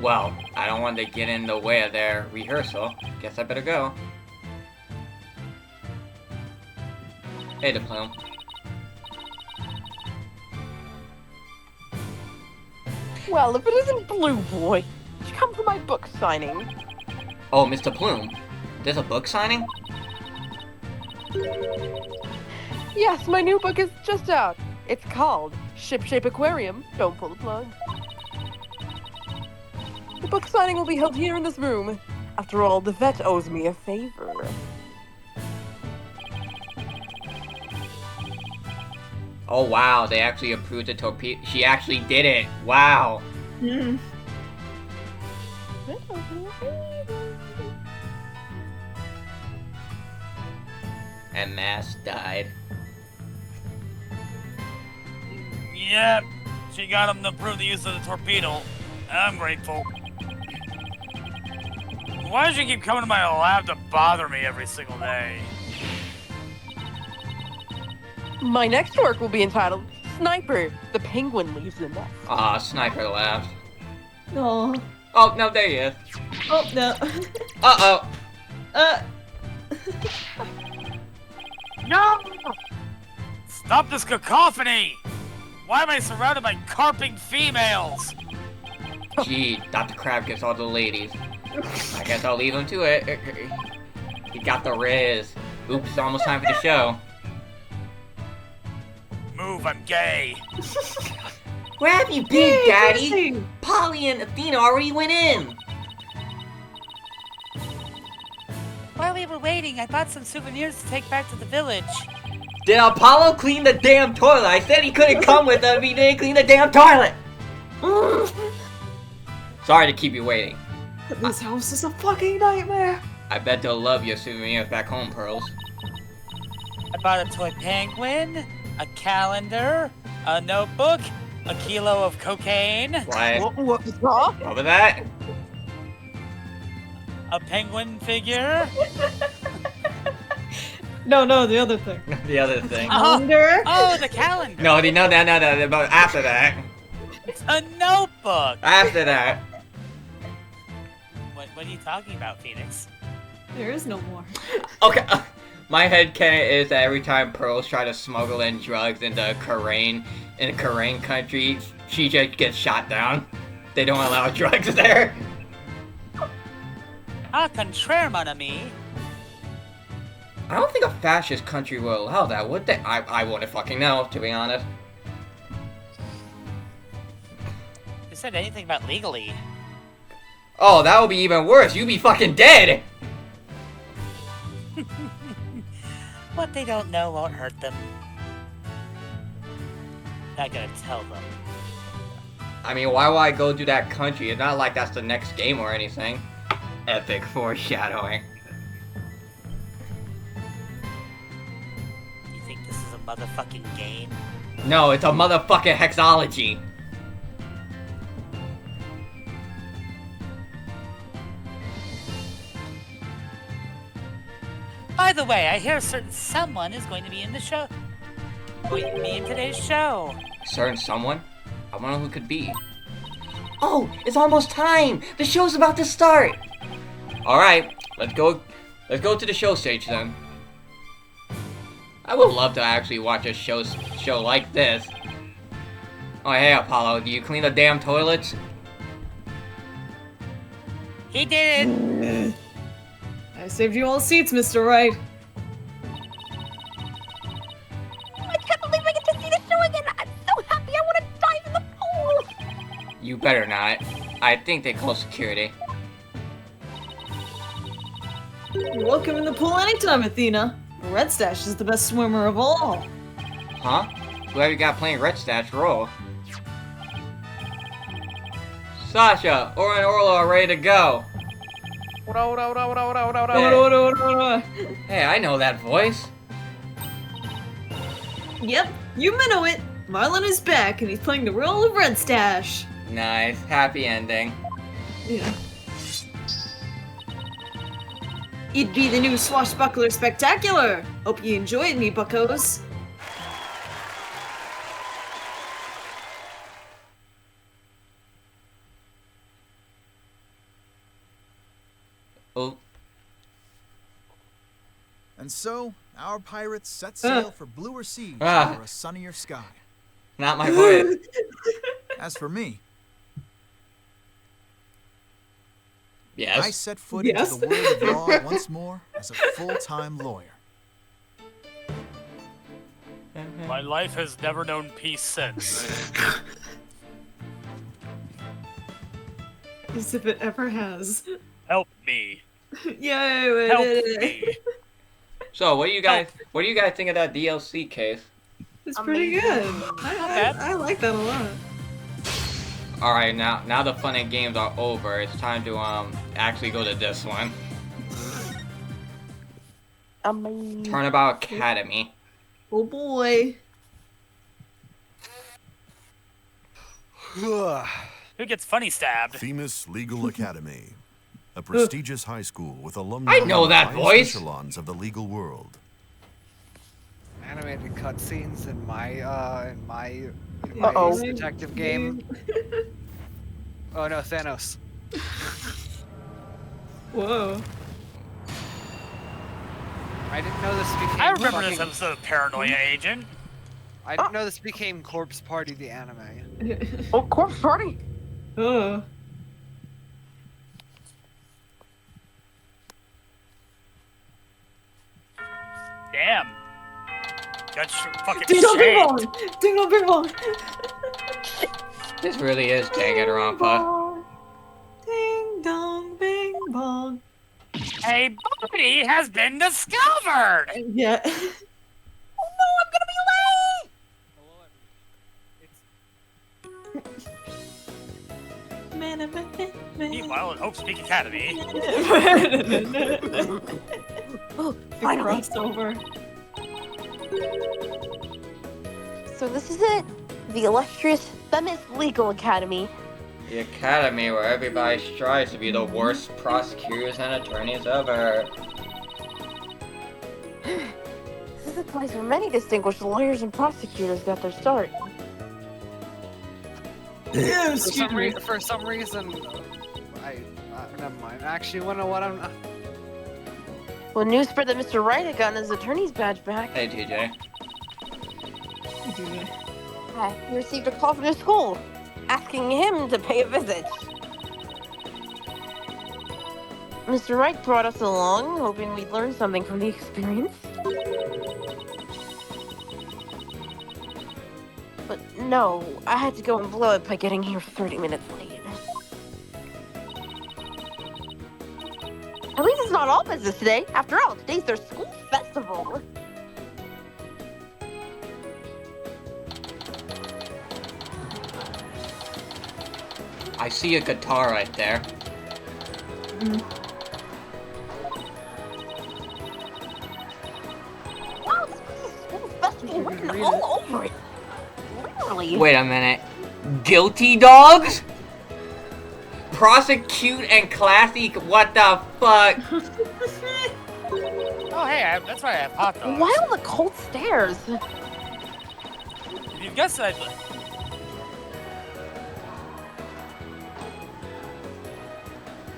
Well, I don't want to get in the way of their rehearsal. Guess I better go. Hey, the plume. Well, if it isn't Blue Boy, did you come for my book signing? Oh, Mr. Plume. There's a book signing? Yes, my new book is just out. It's called Ship Shape Aquarium. Don't pull the plug. The book signing will be held here in this room. After all, the vet owes me a favor. Oh, wow. They actually approved the torpedo. She actually did it. Wow. And Mass died. Yep, she got him to approve the use of the torpedo. I'm grateful. Why does she keep coming to my lab to bother me every single day? My next work will be entitled Sniper, the Penguin Leaves the Nest. Aw, Sniper laughed. Aw. Oh, no, there he is. Oh, no. Uh-oh. No! Stop this cacophony! Why am I surrounded by carping females? Gee, Dr. Crab gets all the ladies. I guess I'll leave him to it. He got the riz. Oops, it's almost time for the show. Move, I'm gay. Where have you been, Daddy? Interesting. Polly and Athena already went in. While we were waiting, I bought some souvenirs to take back to the village. Did Apollo clean the damn toilet? I said he couldn't come with us if he didn't clean the damn toilet. Sorry to keep you waiting. This house is a fucking nightmare. I bet they'll love your souvenirs back home, Pearls. I bought a toy penguin, a calendar, a notebook, a kilo of cocaine, What? What? What was that? a penguin figure, No, the other thing. The other thing. Calendar. oh, the calendar, No, but after that. a notebook. After that. What are you talking about, Phoenix? There is no more. Okay, my headcanon is that every time Pearls try to smuggle in drugs into Karain, in Karain country, she just gets shot down. They don't allow drugs there. Ah, contraire, mon ami. I don't think a fascist country will allow that, would they? I wouldn't fucking know, to be honest. Who said anything about legally? Oh, that would be even worse. You'd be fucking dead. What they don't know won't hurt them. Not gonna tell them. I mean, why would I go to that country? It's not like that's the next game or anything. Epic foreshadowing. You think this is a motherfucking game? No, it's a motherfucking hexology. By the way, I hear a certain someone is going to be in the show. Going to be in today's show. Certain someone? I wonder who it could be. Oh, it's almost time! The show's about to start! Alright, let's go to the show stage then. I would love to actually watch a show like this. Oh hey Apollo, do you clean the damn toilets? He did it! I saved you all seats, Mr. Wright. I can't believe I get to see the show again. I'm so happy. I want to dive in the pool. You better not. I think they call security. You're welcome in the pool anytime, Athena. Red Stash is the best swimmer of all. Huh? Whoever you got playing Red Stats, roll. Sasha, Aura and Orla are ready to go. Hey, I know that voice. Yep, you minnow it. Marlon is back, and he's playing the role of Red Stash. Nice, happy ending. Yeah. It'd be the new Swashbuckler Spectacular. Hope you enjoyed me, buckos. Oh, And so, our pirates set sail for bluer seas Ah. or a sunnier sky. not my voice. As for me, I Yes. set foot Yes. into the world of law once more as a full-time lawyer. My life has never known peace since. As if it ever has. Help me. Yay, we Help did it. me. So, what do you guys think of that DLC case? It's pretty good. I like that a lot. All right, now the fun and games are over. It's time to actually go to this one. Amazing. Turnabout Academy. Oh boy. Who gets funny stabbed? Themis Legal Academy, a prestigious high school with alumni I know from that the voice. highest echelons of the legal world. Animated cutscenes in my Uh-oh. detective game. Oh no, Thanos. Whoa. I didn't know this became. I remember this episode of Paranoia Agent. I didn't know this became Corpse Party, the anime. Oh, Corpse Party! Oh. Damn. That's fucking Ding dong bing shame. bong! Ding dong bing bong! This really is Danganronpa. Ding dong bing bong. A body has been discovered! Yeah. Meanwhile, at Hope's Peak Academy. Oh, Finally. finally. Over. So this is it. The illustrious Themis Legal Academy. The academy where everybody strives to be the worst prosecutors and attorneys ever. This is the place where many distinguished lawyers and prosecutors got their start. Yeah, For some reason, never mind. Actually, you know what? I'm not. When news spread that Mr. Wright had gotten his attorney's badge back, Hey, TJ. he received a call from his school, asking him to pay a visit. Mr. Wright brought us along, hoping we'd learn something from the experience. But no, I had to go and blow it by getting here 30 minutes late. At least it's not all business today. After all, today's their school festival. I see a guitar right there. Wow, this school festival written all over it. Literally. Wait a minute. Guilty dogs? Prosecute and classy? What the fuck? Oh, hey, that's right, I have hot dogs. Why all the cold stares? If you guess I'd...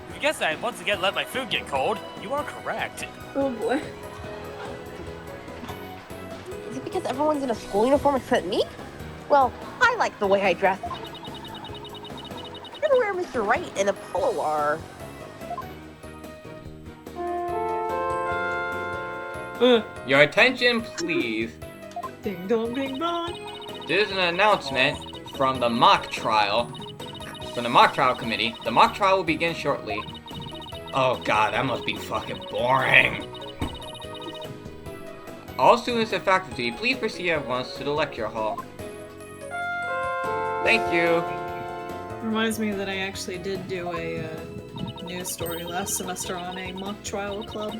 If you guess I'd once again let my food get cold, you are correct. Oh boy. Is it because everyone's in a school uniform except me? Well, I like the way I dress. I'm gonna wear Mr. Wright and a polo are. Your attention, please. Ding dong bing bong. There's an announcement from the mock trial. From the mock trial committee. The mock trial will begin shortly. Oh god, that must be fucking boring. All students and faculty, please proceed at once to the lecture hall. Thank you. Reminds me that I actually did do a news story last semester on a mock trial club.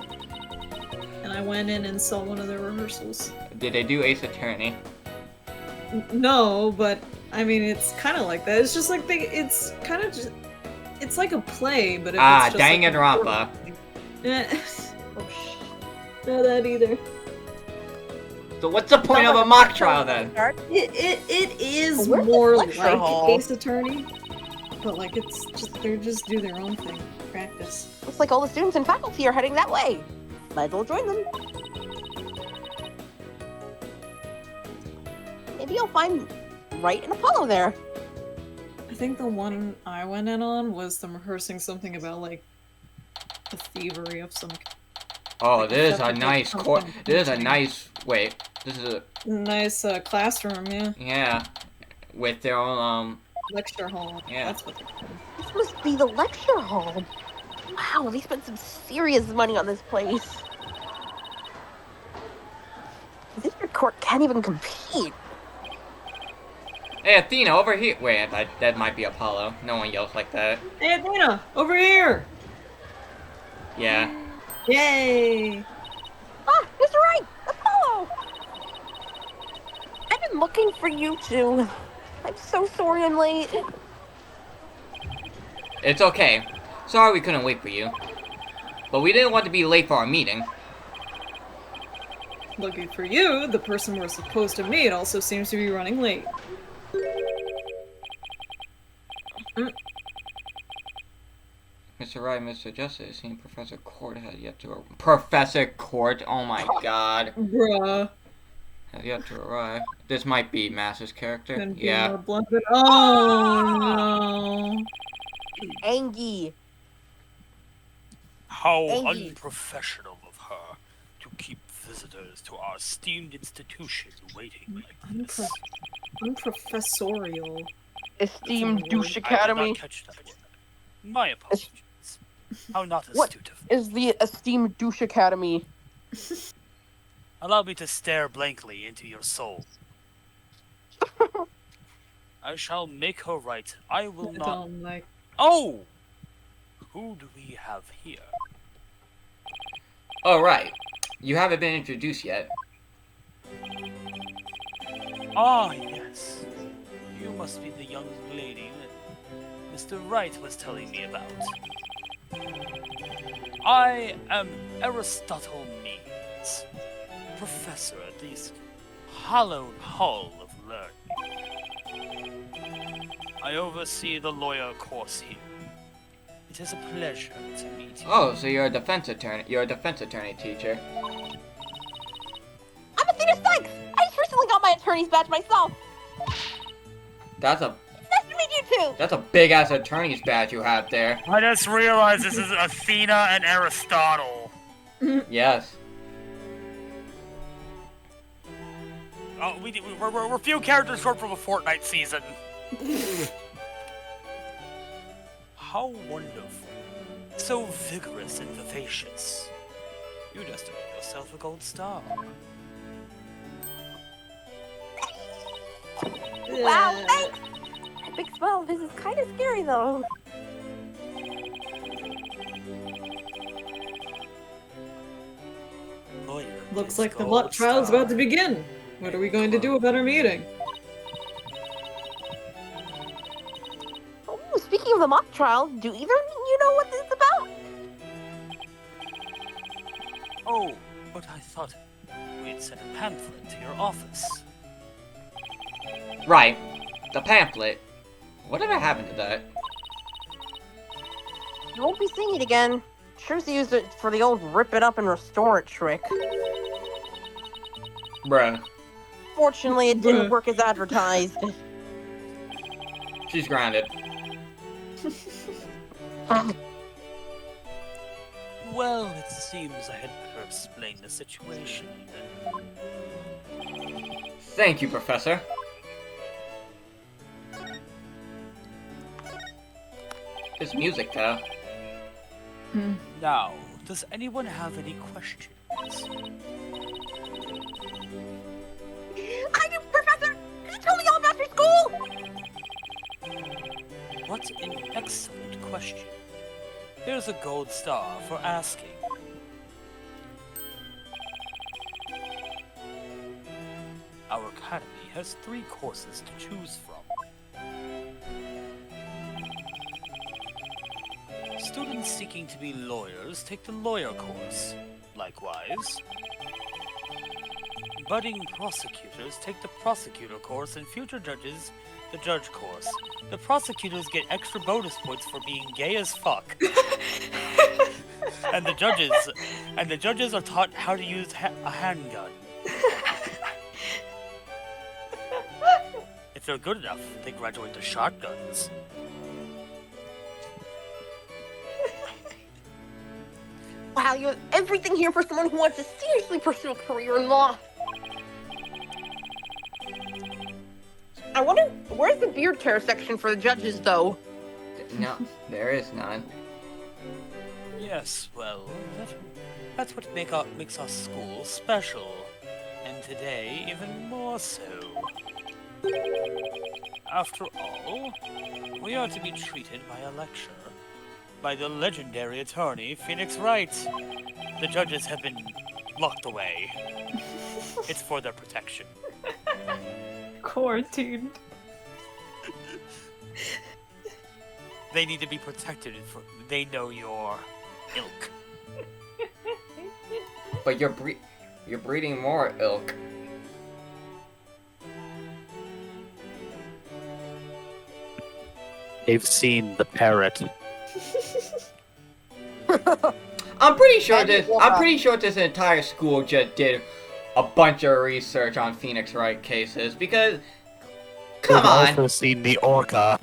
And I went in and saw one of their rehearsals. Did they do Ace Attorney? No, but I mean, it's kind of like that. It's just like it's kind of just, it's like a play, but if it's just Danganronpa. Not that either. So what's the point of a mock trial then? It is Where's the more lecture like hall? Ace Attorney, but like it's just they just do their own thing, practice. Looks like all the students and faculty are heading that way. Might as well join them. Maybe you'll find Wright and Apollo there. I think the one I went in on was them rehearsing something about like the thievery of some. Oh, this is a nice court. This is a nice. Wait, this is a Nice classroom, yeah. yeah, with their own Lecture hall. Yeah. That's what they're called. This must be the lecture hall. Wow, they spent some serious money on this place. This court can't even compete. Hey, Athena, over here. Wait, that might be Apollo. No one yells like that. Hey, Athena, over here! Yeah. Yay! Ah, Mr. Wright! Apollo! I've been looking for you two. I'm so sorry I'm late. It's okay. Sorry we couldn't wait for you. But we didn't want to be late for our meeting. Lucky for you, the person we're supposed to meet also seems to be running late. Mr. Wright, Mr. Justice, and Professor Court had yet to... Professor Court? Oh my god. Bruh. Have yet to arrive. This might be Master's character. Couldn't be Yeah. more blunt, but oh no. Angie. How Angie. unprofessional of her to keep visitors to our esteemed institution waiting like this. Unprofessorial. Esteemed douche I did academy. not catch that word. My apologies. How not What astute of me. is the esteemed douche academy? Allow me to stare blankly into your soul. I shall make her right. I will I not. don't like. Oh! Who do we have here? Oh, right. You haven't been introduced yet. Ah, yes. You must be the young lady that Mr. Wright was telling me about. I am Aristotle Means, professor at this hallowed hall of learning. I oversee the lawyer course here. It is a pleasure to meet you. Oh, so you're a defense attorney. You're a defense attorney teacher. I'm Athena Sykes! I just recently got my attorney's badge myself! That's a It's nice to meet you too! that's a big ass attorney's badge you have there. I just realized this is Athena and Aristotle. Yes. Oh, we're a few characters short from a Fortnite season. How wonderful. So vigorous and vivacious. You just earned yourself a gold star. Wow, thanks! That big smile of his is kind of scary though. Lawyer Looks is like the gold mock trial's star. about to begin. What are we going to do about our meeting? Oh, speaking of the mock trial, do either of you know what this is about? Oh, but I thought we'd sent a pamphlet to your office. Right. The pamphlet. Whatever happened to that? You won't be seeing it again. Truth used it for the old rip it up and restore it trick. Bruh. Fortunately, it didn't work as advertised. She's grounded. Well, it seems I had better explain the situation then. Thank you, Professor. This music, though. Now, does anyone have any questions? I do, Professor! Can you tell me all about your school? What an excellent question. Here's a gold star for asking. Our academy has 3 courses to choose from. Students seeking to be lawyers take the lawyer course. Likewise, budding prosecutors take the prosecutor course, and future judges the judge course. The prosecutors get extra bonus points for being gay as fuck. and the judges are taught how to use a handgun. If they're good enough, they graduate to shotguns. Wow, you have everything here for someone who wants to seriously pursue a career in law. I wonder, where's the beard care section for the judges, though? No, there is none. Yes, well, that's what makes our school special. And today, even more so. After all, we are to be treated by a lecture by the legendary attorney, Phoenix Wright. The judges have been locked away. It's for their protection. Quarantined. They need to be protected, they know your ilk. But you're breeding more ilk. They've seen the parrot. I'm pretty sure That'd be this. cool, I'm huh? pretty sure this entire school just did a bunch of research on Phoenix Wright cases because, come We've on. also seen the orca.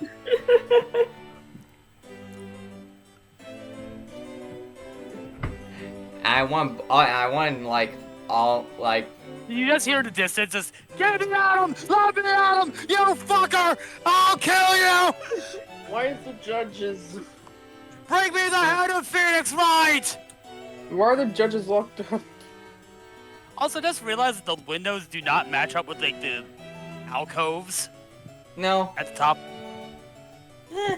I want like all like. You just hear in the distance, just get me at him! Let me at him! You fucker! I'll kill you! Why is the judges? Bring me the head of Phoenix Wright! Why are the judges locked up? Also, just realize that the windows do not match up with like the alcoves No. at the top.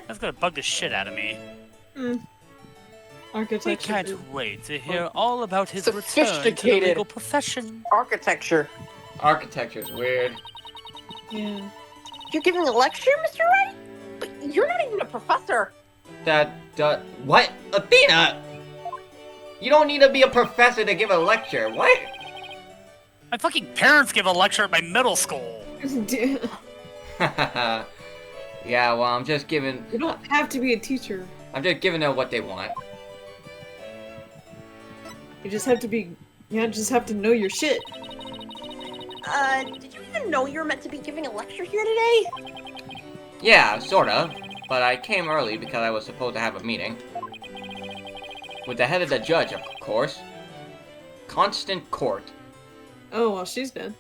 That's gonna bug the shit out of me. We Architecture. can't wait to hear all about his return to the Sophisticated. legal profession. Architecture. Architecture's weird. Yeah. You're giving a lecture, Mr. Wright? But you're not even a professor. What? Athena! You don't need to be a professor to give a lecture. What? My fucking parents give a lecture at my middle school. Yeah, well, I'm just giving. You don't have to be a teacher. I'm just giving them what they want. You just have to be. You just have to know your shit. Did you even know you were meant to be giving a lecture here today? Yeah, sorta. But I came early because I was supposed to have a meeting. With the head of the judge, of course. Constant Court. Oh, well, she's dead.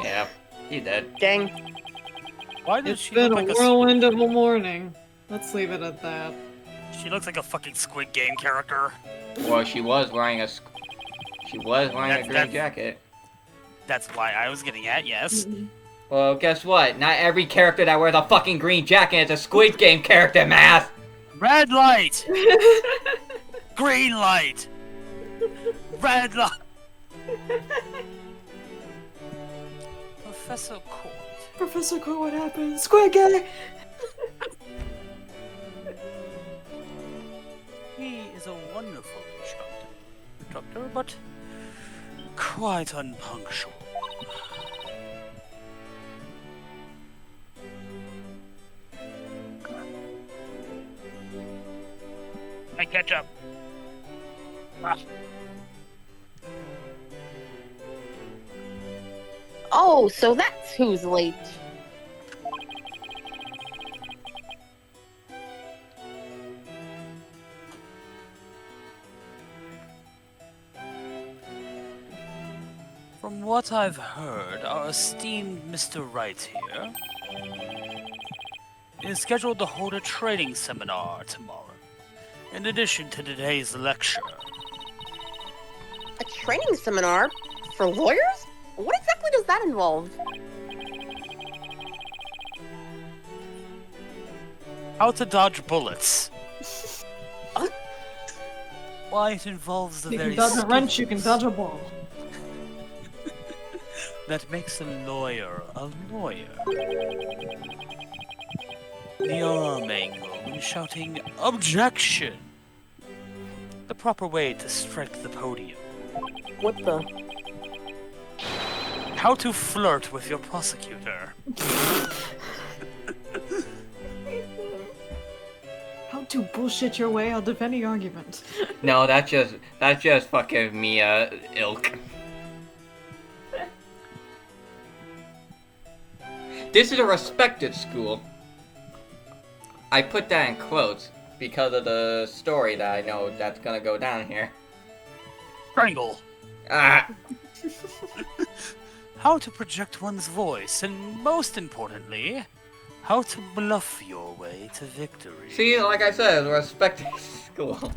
Yeah, he's dead. Dang. Why does It's she been look a like whirlwind of a morning. Let's leave it at that. She looks like a fucking Squid Game character. Well, she was wearing a green jacket. That's why I was getting at, yes. Well, guess what? Not every character that wears a fucking green jacket is a Squid Game character, Math! Red light! Green light! Red light! Professor Court. Professor Core, what happened? Squid Game! He is a wonderful instructor, but quite unpunctual. I catch up. Ah. Oh, so that's who's late. From what I've heard, our esteemed Mr. Wright here is scheduled to hold a training seminar tomorrow, in addition to today's lecture. A training seminar? For lawyers? What exactly does that involve? How to dodge bullets. Why, it involves the You very can dodge a skill wrench, you can dodge a ball. that makes a lawyer a lawyer. The arm angle when shouting objection. The proper way to strike the podium. What the? How to flirt with your prosecutor. How to bullshit your way out of any argument. No, that's just fucking Mia ilk. This is a respected school. I put that in quotes because of the story that I know that's gonna go down here. Triangle. Ah. How to project one's voice, and most importantly, how to bluff your way to victory. See, like I said, it's a respected school.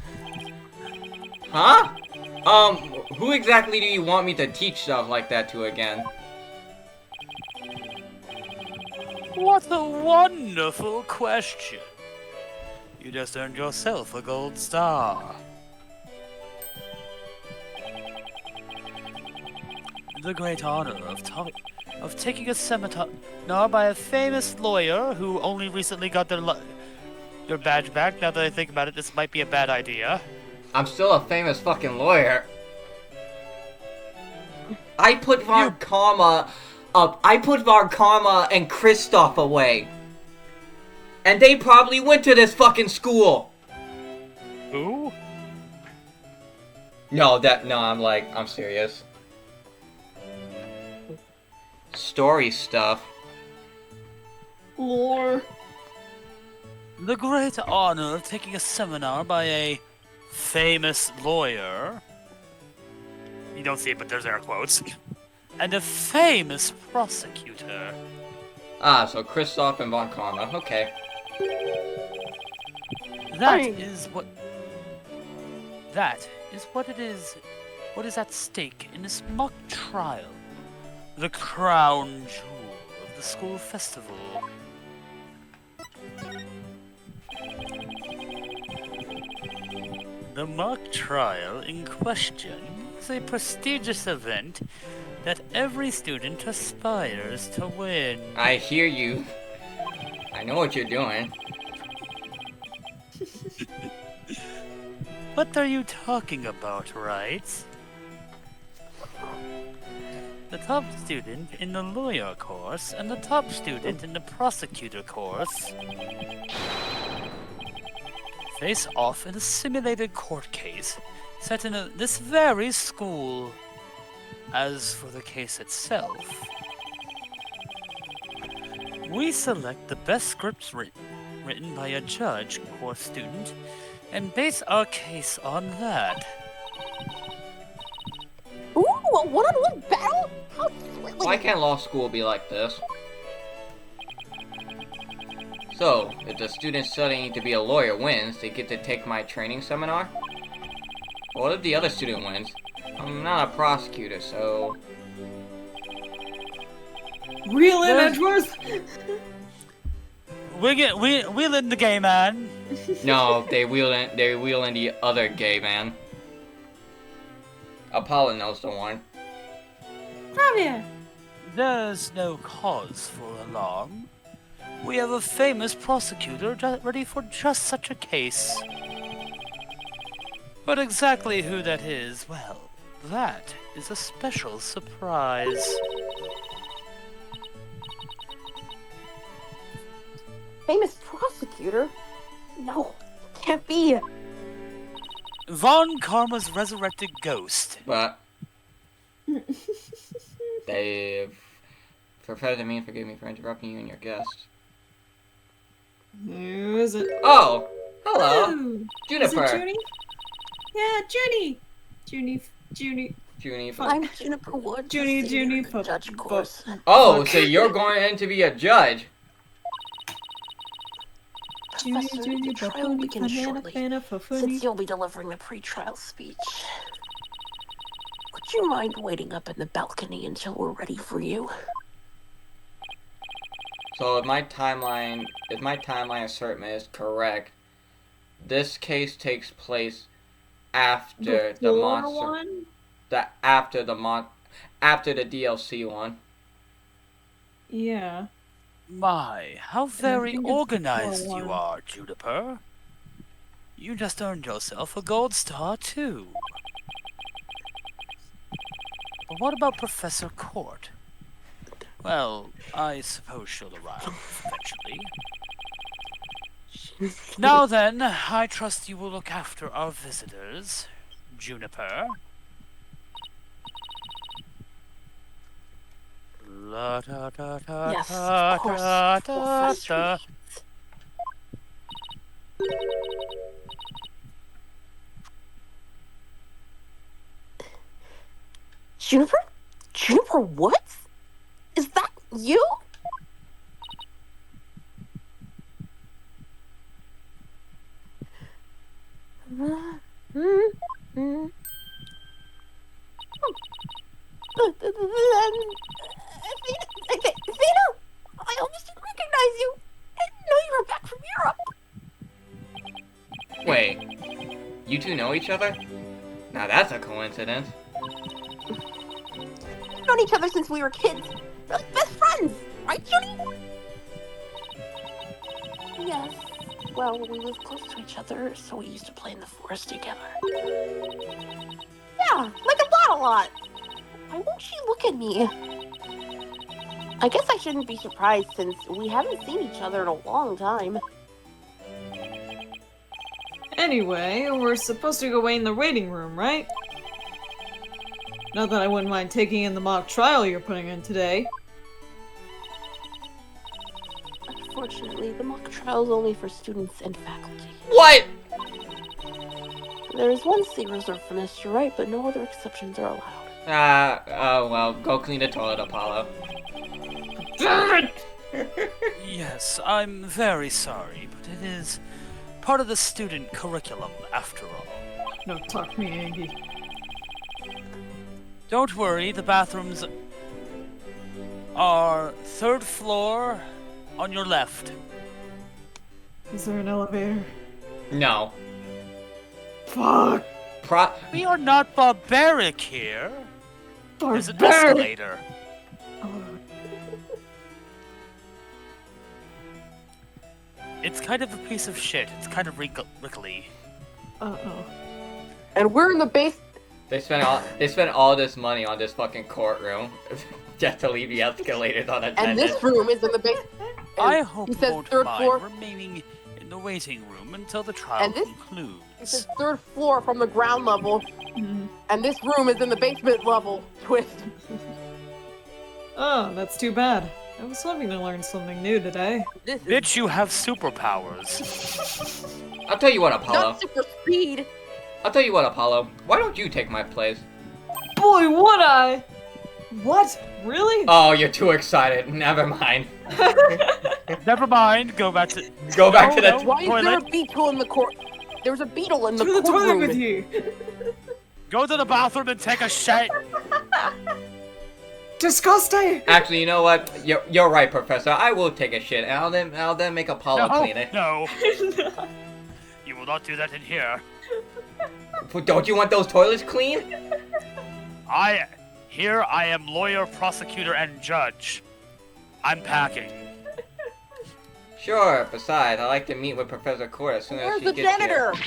Huh? Who exactly do you want me to teach stuff like that to again? What a wonderful question. You just earned yourself a gold star. The great honor of taking a seminar by a famous lawyer who only recently got their badge back. Now that I think about it, this might be a bad idea. I'm still a famous fucking lawyer. I put Von Karma up. I put Von Karma and Kristoff away. And they probably went to this fucking school. Who? No, I'm serious. Story stuff. Lore. The great honor of taking a seminar by a famous lawyer. You don't see it, but there's air quotes. And a famous prosecutor. Ah, so Kristoff and Von Karma. Okay. That is what it is. What is at stake in this mock trial? The crown jewel of the school festival. The mock trial in question is a prestigious event that every student aspires to win. I hear you. I know what you're doing. What are you talking about, Wright? The top student in the lawyer course and the top student in the prosecutor course face off in a simulated court case set in this very school. As for the case itself, we select the best scripts written by a judge or student and base our case on that. Ooh, a one-on-one battle? How thrilling! Why can't law school be like this? So, if the student studying to be a lawyer wins, they get to take my training seminar? What if the other student wins? I'm not a prosecutor, so... Reel in, Edgeworth! Wheel in the gay man. No, they wheel in the other gay man. Apollo knows the one. Come here! There's no cause for alarm. We have a famous prosecutor ready for just such a case. But exactly who that is, well, that is a special surprise. Famous prosecutor? No, can't be. Von Karma's resurrected ghost. But... Professor Mean, forgive me for interrupting you and your guest. Who is it? Oh! Hello! Oh, Juniper! is it Junie? Yeah, Junie. Junie. I'm Juniper Wood. Junie. Judge course. Oh, so you're going in to be a judge? Professor, the trial will begin shortly, since you'll be delivering the pre-trial speech. Would you mind waiting up in the balcony until we're ready for you? So if my timeline assertment is correct, this case takes place after the monster one? after the DLC one. Yeah. My, how very think it's organized before you one. are, Juniper. You just earned yourself a gold star, too. But what about Professor Court? Well, I suppose she'll arrive eventually. Now then, I trust you will look after our visitors, Juniper. La da da da Yes, da of course, da da Professor. da. Juniper? Juniper Woods? Is that you? Athena! I almost didn't recognize you! I didn't know you were back from Europe! Wait, you two know each other? Now that's a coincidence. We've known each other since we were kids. We're like best friends, right, Judy? Yes. Well, we lived close to each other, so we used to play in the forest together. Yeah, like a lot. Why won't she look at me? I guess I shouldn't be surprised since we haven't seen each other in a long time. Anyway, we're supposed to go away in the waiting room, right? Not that I wouldn't mind taking in the mock trial you're putting in today. Unfortunately, the mock trial is only for students and faculty. What? There is one seat reserved for Mr. Wright, but no other exceptions are allowed. Oh well, go clean the toilet, Apollo. Yes, I'm very sorry, but it is part of the student curriculum, after all. No, talk me, Angie. Don't worry, the bathrooms are 3rd floor on your left. Is there an elevator? No. Fuck! We are not barbaric here. There's an Barbaric! escalator. Oh. It's kind of a piece of shit. It's kind of wrinkly. Uh-oh. And we're in the base. They spent all this money on this fucking courtroom just to leave the escalators unattended. And this room is in the base. I hope he you says won't 3rd mind floor. remaining in the waiting room until the trial And this- concludes. It says 3rd floor from the ground level. And this room is in the basement level. Twist. Oh, that's too bad. I was hoping to learn something new today. This is Bitch, you have superpowers. I'll tell you what, Apollo. not super speed. I'll tell you what, Apollo. Why don't you take my place? Boy, would I! What? Really? Oh, you're too excited. Never mind. Never mind. Go back to the Why is there a toilet. beetle in the court? There's a beetle in the To the toilet courtroom. with you! Go to the bathroom and take a shit. Disgusting! Actually, you know what? You're right, Professor. I will take a shit, and I'll then make Apollo clean it. No. You will not do that in here. Don't you want those toilets clean? I am lawyer, prosecutor, and judge. I'm packing. Sure. Besides, I like to meet with Professor Court as soon as Where's she the gets janitor? here.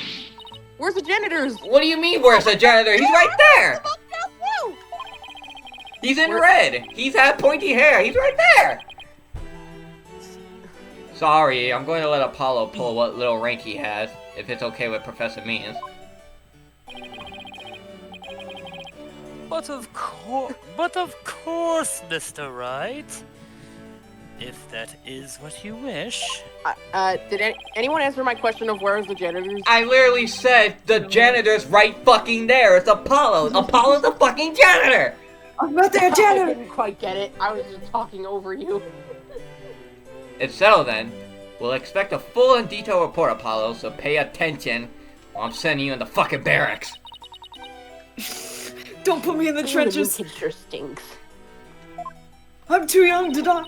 Where's the janitors? What do you mean, where's the janitor? He's right there! He's in red! He's had pointy hair! He's right there! Sorry, I'm going to let Apollo pull what little rank he has, if it's okay with Professor Means. But of course, Mr. Wright. If that is what you wish. Did anyone answer my question of where's the janitors? I literally said the janitor's right fucking there. It's Apollo. Apollo's the fucking janitor! I'm not their I janitor! didn't quite get it. I was just talking over you. It's settled then. We'll expect a full and detailed report, Apollo, so pay attention while I'm sending you in the fucking barracks. Don't put me in the trenches! The sure stinks. I'm too young to die!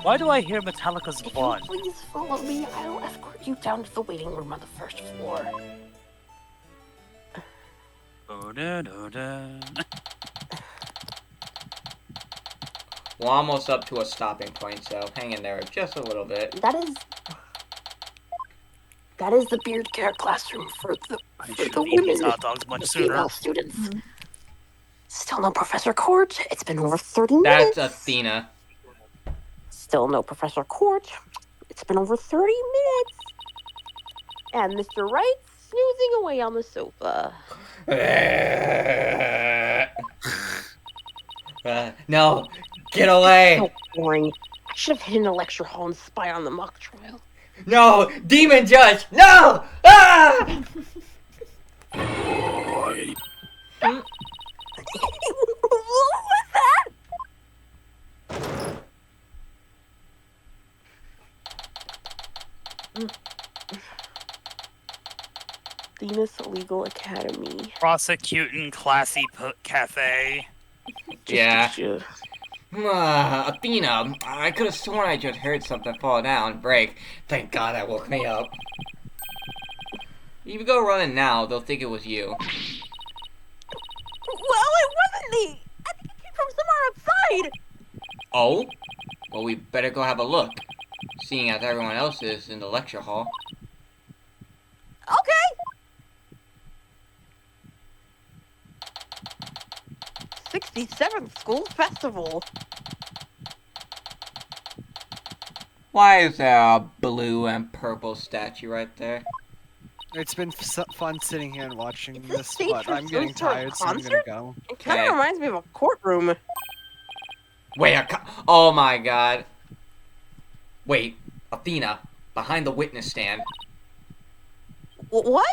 Why do I hear Metallica's If one? you please follow me, I'll escort you down to the waiting room on the 1st floor. We're almost up to a stopping point, so hang in there just a little bit. That is the beard care classroom for the Eat these women, hot dogs much the sooner. female students. Still no Professor Court. It's been over 30 That's minutes. Athena. Still no Professor Court. It's been over 30 minutes. And Mr. Wright snoozing away on the sofa. No, get away! So boring. I should have hidden in a lecture hall and spied on the mock trial. No, demon judge! No! Ah! What was that? Venus Legal Academy. Prosecuting classy cafe. Yeah. Just- Athena, I could have sworn I just heard something fall down, break. Thank God that woke me up. If you go running now, they'll think it was you. Well, it wasn't me. I think it came from somewhere outside. Oh? Well, we better go have a look, seeing as everyone else is in the lecture hall. Okay. 67th School Festival. Why is there a blue and purple statue right there? It's been fun sitting here and watching It's a this, stage but for I'm getting some sort of tired, so I'm gonna concert? go. It kind Okay. of reminds me of a courtroom. Wait, oh my god. Wait, Athena, behind the witness stand. What?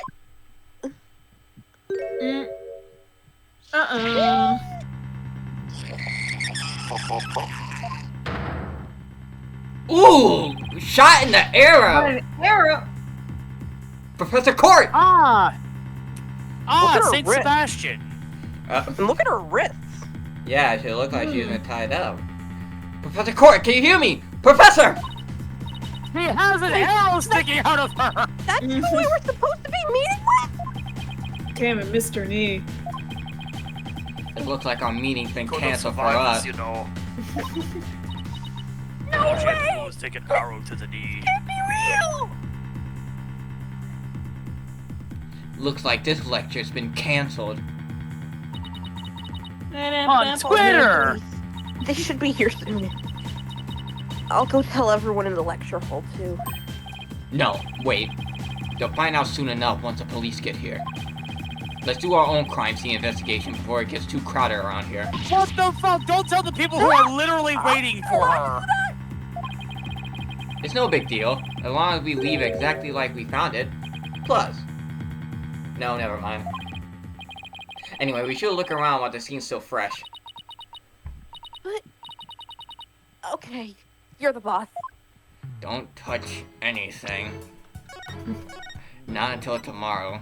Ooh, shot in the What arrow. an arrow! Professor Court. Ah, Look at her Saint wrist. Sebastian. And look at her wrists. Yeah, she looked like she's been tied up. Professor Court, can you hear me? Professor! He has an arrow sticking out of her. That's who we were supposed to be meeting with? Damn it, Mr. Knee. It looks like our meeting's been Couldn't canceled for survive us. this, you know. No All she had to way! do was take an arrow to the knee. Can't be real! Looks like this lecture's been canceled. On Twitter. They should be here soon. I'll go tell everyone in the lecture hall too. No, wait. They'll find out soon enough once the police get here. Let's do our own crime scene investigation before it gets too crowded around here. What the fuck? Don't tell the people who are literally waiting for her. It's no big deal, as long as we leave exactly like we found it. Plus. No, never mind. Anyway, we should look around while the scene's still fresh. But okay, you're the boss. Don't touch anything. Not until tomorrow.